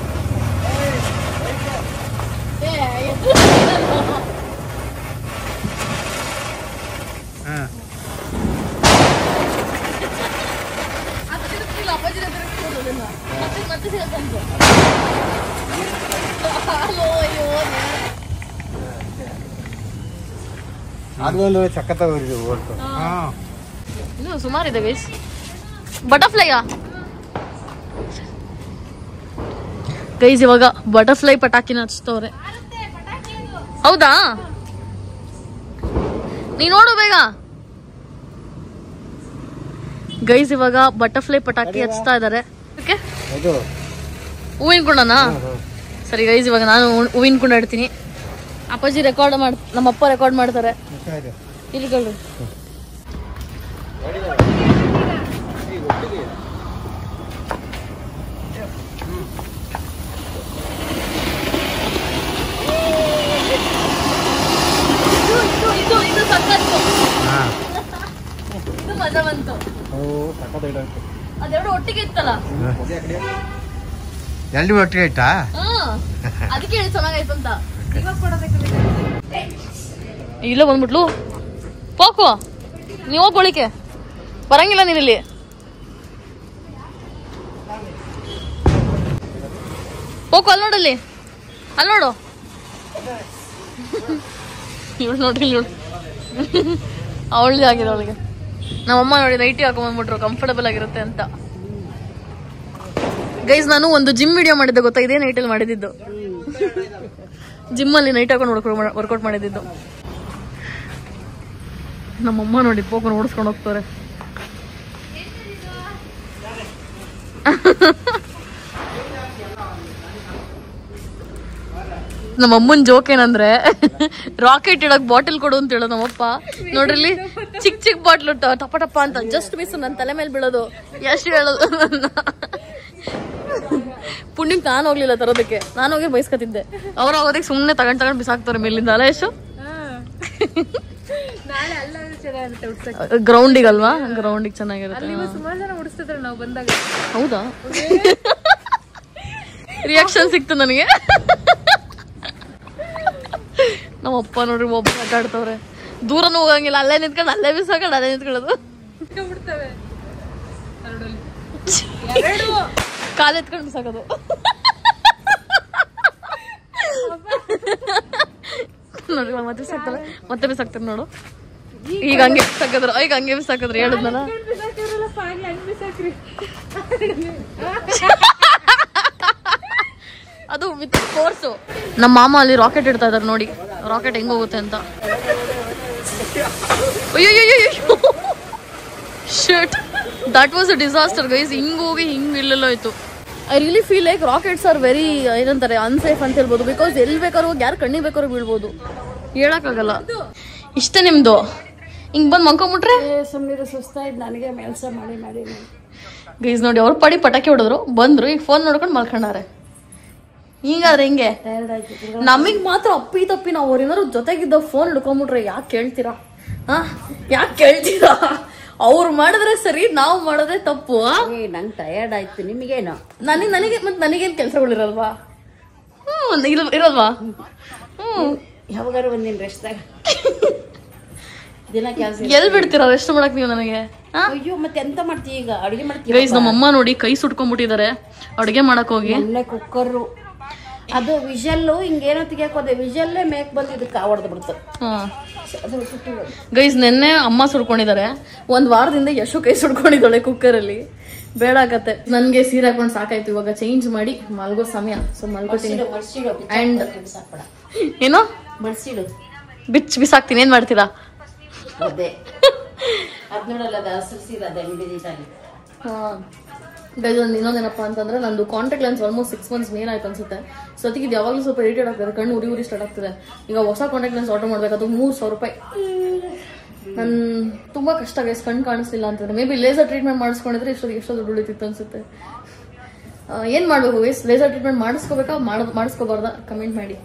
ಅದೊಂದು ಸಖತ್ತಾಗಿ ಓಡ್ತು. ಇದು ಸುಮಾರಿದೆ ಗೈಸ್. ಬಟರ್ಫ್ಲೈಯಾ ಗೈಸ್? ಇವಾಗ ಬಟರ್ಫ್ಲೈ ಪಟಾಕಿನ ಹಚ್ತವ್ರೆ. ಹೌದಾ? ನೀ ನೋಡು ಬೇಗ ಗೈಸ್. ಇವಾಗ ಬಟರ್ಫ್ಲೈ ಪಟಾಕಿ ಹಚ್ತಾ ಇದಾರೆ. ಹೂವಿನ ಕುಂಡನಾ? ಸರಿ ಗೈಸ್, ಇವಾಗ ನಾನು ಹೂವಿನ ಕುಂಡ ಇಡ್ತೀನಿ. ಅಪ್ಪಾಜಿ ರೆಕಾರ್ಡ್ ನಮ್ಮಪ್ಪ ರೆಕಾರ್ಡ್ ಮಾಡ್ತಾರೆ. ಇಲ್ಲಿ ಕೇಳ್ರಿ. ಇದು ಸಕ್ಕತ್ತು. ಇದು ಮಜಾ ಬಂತು. ಅದೆರಡು ಒಟ್ಟಿಗೆ ಇತ್ತಲ್ಲ, ಎರಡು ಒಟ್ಟಿಗೆ ಇತ್ತಾ? ಅದಕ್ಕೆ ಹೇಳಿ ಚೆನ್ನಾಗಾಯ್ತು ಅಂತ. ಇಲ್ಲ ಬಂದ್ಬಿಟ್ಲು ಪೋಕು. ನೀವು ಹೋಗ್ಕೊಳಿಕೆ ಬರಂಗಿಲ್ಲ ನೀನಿಲ್ಲಿ. ಪೋಕು ಅಲ್ಲಿ ನೋಡಲ್ಲಿ, ಅಲ್ಲಿ ನೋಡು. ಇವಳು ನೋಡ್ರಿ, ಇವಳು ಅವಳದೇ ಆಗಿದೆ. ಅವಳಿಗೆ ನಮ್ಮಮ್ಮ ನೋಡಿ ನೈಟಿ ಹಾಕೊಂಡ್ಬಂದ್ಬಿಟ್ರು, ಕಂಫರ್ಟಬಲ್ ಆಗಿರುತ್ತೆ ಅಂತ. ಗೈಸ್ ನಾನು ಒಂದು ಜಿಮ್ ವಿಡಿಯೋ ಮಾಡಿದ್ದೆ ಗೊತ್ತಾ? ಇದೇ ನೈಟಲ್ಲಿ ಮಾಡಿದ್ದು. ಜಿಮ್ ಅಲ್ಲಿ ನೈಟ್ ಹಾಕೊಂಡು ವರ್ಕೌಟ್ ಮಾಡಿದ್ದು. ನಮ್ಮಮ್ಮ ನೋಡಿ ಪೋಕನ್ ಓಡಿಸ್ಕೊಂಡು ಹೋಗ್ತಾರೆ. ನಮ್ಮ ಅಮ್ಮನ್ ಜೋಕ್ ಏನಂದ್ರೆ ರಾಕೆಟ್ ಇಡಕ್ ಬಾಟಲ್ ಕೊಡು ಅಂತ ಹೇಳೋದು ನಮ್ಮಪ್ಪ. ನೋಡ್ರಿ ಚಿಕ್ಕ ಚಿಕ್ಕ ಬಾಟ್ಲ್ ಟಪ ಟಪ ಅಂತ ಜಸ್ಟ್ ಮಿಸ್ ನನ್ನ ತಲೆ ಮೇಲೆ ಬೀಳೋದು. ಎಷ್ಟು ಹೇಳೋದು ಪುಣ್ಯಕ್ ನಾನು ಹೋಗ್ಲಿಲ್ಲ ತರೋದಕ್ಕೆ, ನಾನು ಹೋಗಿ ಬಯಸ್ಕೊತಿದ್ದೆ. ಅವ್ರು ಹೋಗೋದಕ್ಕೆ ಸುಮ್ನೆ ತಗೊಂಡ್ ಬಿಸಾಕ್ತಾರೆ ಮೇಲಿಂದ. ಅಲ್ಲ ಎಷ್ಟು ಗ್ರೌಂಡಿಗೆ ಅಲ್ವಾ, ಗ್ರೌಂಡಿಗೆ ಚೆನ್ನಾಗಿರುತ್ತೆ. ಸುಮಾರು ಜನ ಉಡಿಸ್ತಿದ್ರು ನಾವು ಬಂದಾಗ. ಹೌದಾ? ರಿಯಾಕ್ಷನ್ ಸಿಕ್ತು ನನಗೆ. ನಮ್ಮಪ್ಪ ನೋಡ್ರಿ ಒಬ್ಬ ಆಟಾಡ್ತವ್ರೆ, ದೂರನೂ ಹೋಗಂಗಿಲ್ಲ, ಅಲ್ಲೇ ನಿಂತ್ಕೊಂಡು ಅಲ್ಲೇ ಬಿಸಾಕೊಂಡು ಅಲ್ಲೇ ನಿಂತ್ಕೊಳ್ಳೋದು. ಕಾಲು ಎತ್ಕೊಂಡು ಬಿಸಾಕೋದು. ನೋಡ್ರಿ ಮತ್ತೆ ಬಿಸಾಕ್ತಾರೆ, ಮತ್ತೆ ಬಿಸಾಕ್ತಾರೆ ನೋಡು. ಈಗ ಹಂಗೆ ಬಿಸಾಕಿದ್ರು ಹೇಳಿದ್ನಲ್ಲ. ಅದು ವಿತ್ ಫೋರ್ಸು. ನಮ್ಮ ಮಾಮ ಅಲ್ಲಿ ರಾಕೆಟ್ ಇಡ್ತಾ ಇದಾರೆ ನೋಡಿ, ರಾಕೆಟ್ ಹೆಂಗ್ ಹೋಗುತ್ತೆ ಅಂತ. ಅಯ್ಯೋ shit, that was a disaster guys. ಹಿಂಗ್ ಹೋಗಿ ಹಿಂಗ್ ಇಲ್ಲೆಲ್ಲ ಆಯ್ತು. I really feel like rockets are very ಏನಂತಾರೆ ಅನ್ಸೇಫ್ ಅಂತ ಹೇಳ್ಬೋದು. ಬಿಕಾಸ್ ಎಲ್ಲಿ ಬೇಕಾದ್ರೂ ಹೋಗಿ ಯಾರು ಕಣ್ಣಿಗೆ ಬೇಕಾದ್ರೂ ಬೀಳ್ಬೋದು, ಹೇಳಕ್ಕಾಗಲ್ಲ. ಇಷ್ಟೇ ನಿಮ್ದು ಹಿಂಗ್ ಬಂದ್ ಮಂಕೊಂಬಿಟ್ರೆ ಸುಮ್ಮನೆ ಸುಸ್ತಾಯ್ತು ನನಗೆ ಕೆಲಸ ಮಾಡಿ ಮಾಡಿ ಗೈಸ್. ನೋಡಿ ಅವ್ರ ಪಡಿ ಪಟಾಕಿ ಹೊಡೆದ್ರು, ಬಂದ್ರು, ಈಗ ಫೋನ್ ನೋಡ್ಕೊಂಡು ಮಲ್ಕೊಂಡಾರೆ. ಹಿಂಗಾದ್ರೆ ಹಿಂಗೆ ನಮಗ್ ಮಾತ್ರ ಅಪ್ಪಿ ತಪ್ಪಿ ನಾವು ಅವ್ರೇನಾದ್ರು ಜೊತೆಗಿದ್ದ ಫೋನ್ ಹಿಡ್ಕೊಂಬಿಟ್ರೆ ಯಾಕೆ ಕೇಳ್ತೀರಾ? ಯಾಕೆ ಕೇಳ್ತೀರಾ? ಅವ್ರು ಮಾಡಿದ್ರೆ ಸರಿ, ನಾವು ಮಾಡೋದೇ ತಪ್ಪು. ನಂಗೆ ಟಯರ್ಡ್ ಆಯ್ತು, ನಿಮಗೇನು? ನನಗೆ ಮತ್ತೆ ನನಗೇನು ಕೆಲಸಗಳಿರಲ್ವಾ? ಇರಲ್ವಾ? ಯಾವಾಗಾರು ಒಂದಿನ ರೆಸ್ಟ್ದಾಗ ದಿನ ಕೆಲಸ ಎಲ್ಲಿ ಬಿಡ್ತೀರಾ ರೆಸ್ಟ್ ಮಾಡಕ್ ನೀವು ನನಗೆ? ಅಯ್ಯೋ ಮತ್ತೆ ಎಂತ ಮಾಡ್ತೀವಿ ಈಗ? ಅಡುಗೆ ಮಾಡ್ತೀವಿ. ಗೈಸ್ ನಮ್ಮ ಅಮ್ಮ ನೋಡಿ ಕೈ ಸುಟ್ಕೊಂಡ್ಬಿಟ್ಟಿದ್ದಾರೆ ಅಡುಗೆ ಮಾಡಕ್ ಹೋಗಿ. ಒಳ್ಳೆ ಕುಕ್ಕರು, ಅದು ವಿಷಲ್ಲು ಹಿಂಗೇನೋ ತೆಗಿಯಾಕೋದೆ, ವಿಷಲ್ಲೇ ಮೇಕ್ ಬಂದು ಇದಕ್ಕೆ ಹೊಡೆದು ಬಿಡ್ತು. ಗೈಸ್ ನೆನ್ನೆ ಅಮ್ಮ ಸುಡ್ಕೊಂಡಿದ್ದಾರೆ, ಒಂದ್ ವಾರದಿಂದ ಯಶು ಕೈ ಸುಡ್ಕೊಂಡಿದ್ದಾಳೆ ಕುಕ್ಕರ್ ಅಲ್ಲಿ. ಬೇಡ ಆಗತ್ತೆ. ನನ್ಗೆ ಸೀರೆ ಹಾಕೊಂಡು ಸಾಕಾಯ್ತು, ಇವಾಗ ಚೇಂಜ್ ಮಾಡಿ ಮಲ್ಗೋ ಸಮಯ. ಸೊ ಮಲ್ಗೋತೀನಿ. ಅಂಡ್ ಏನೋ ಮಡ್ಸಿಡು ಬಿಸಾಕ್ತೀನಿ. ಏನ್ ಮಾಡ್ತೀರಾ? ಅದೇ ಅದ್ ನೋಡಲ್ಲ, ಅದು ಹಸಿರು ಸೀರೆ ಅದೇ ಹಿಡಿದಿದ್ದಾಗಿ. ಗೈಸ್ ಒಂದು ಇನ್ನೊಂದೇನಪ್ಪ ಅಂತಂದ್ರೆ ನಂದು ಕಾಂಟ್ಯಾಕ್ಟ್ ಲೆನ್ಸ್ ಆಲ್ಮೋಸ್ಟ್ 6 months ಮೇಲೆ ಆಯ್ತು ಅನ್ಸುತ್ತೆ. ಸೊ ಅದಕ್ಕೆ ಇದು ಯಾವಾಗಲೂ ಸ್ವಲ್ಪ ಇರಿಟೇಟ್ ಆಗ್ತದೆ, ಕಣ್ಣು ಉರಿ ಸ್ಟಾರ್ಟ್ ಆಗ್ತದೆ. ಈಗ ಹೊಸ ಕಾಂಟ್ಯಾಕ್ಟ್ ಲೆನ್ಸ್ ಆರ್ಡರ್ ಮಾಡ್ಬೇಕಾದ್ರು 3,000 ರೂಪಾಯಿ. ನನ್ ತುಂಬಾ ಕಷ್ಟ ಗೈಸ್, ಕಣ್ಣು ಕಾಣಿಸ್ಲಿಲ್ಲ ಅಂತಂದ್ರೆ. ಮೇ ಬಿ ಲೇಸರ್ ಟ್ರೀಟ್ಮೆಂಟ್ ಮಾಡಿಸ್ಕೊಂಡಿದ್ರೆ ಎಷ್ಟೋ ದುಡ್ಡು ಉಳಿತಿತ್ತು ಅನ್ಸುತ್ತೆ. ಏನ್ ಮಾಡ್ಬೇಕು ಗೈಸ್? ಲೇಸರ್ ಟ್ರೀಟ್ಮೆಂಟ್ ಮಾಡಿಸ್ಕೋಬೇಕಾ ಮಾಡಿಸ್ಕೋಬಾರ್ದಾ? ಕಮೆಂಟ್ ಮಾಡಿ.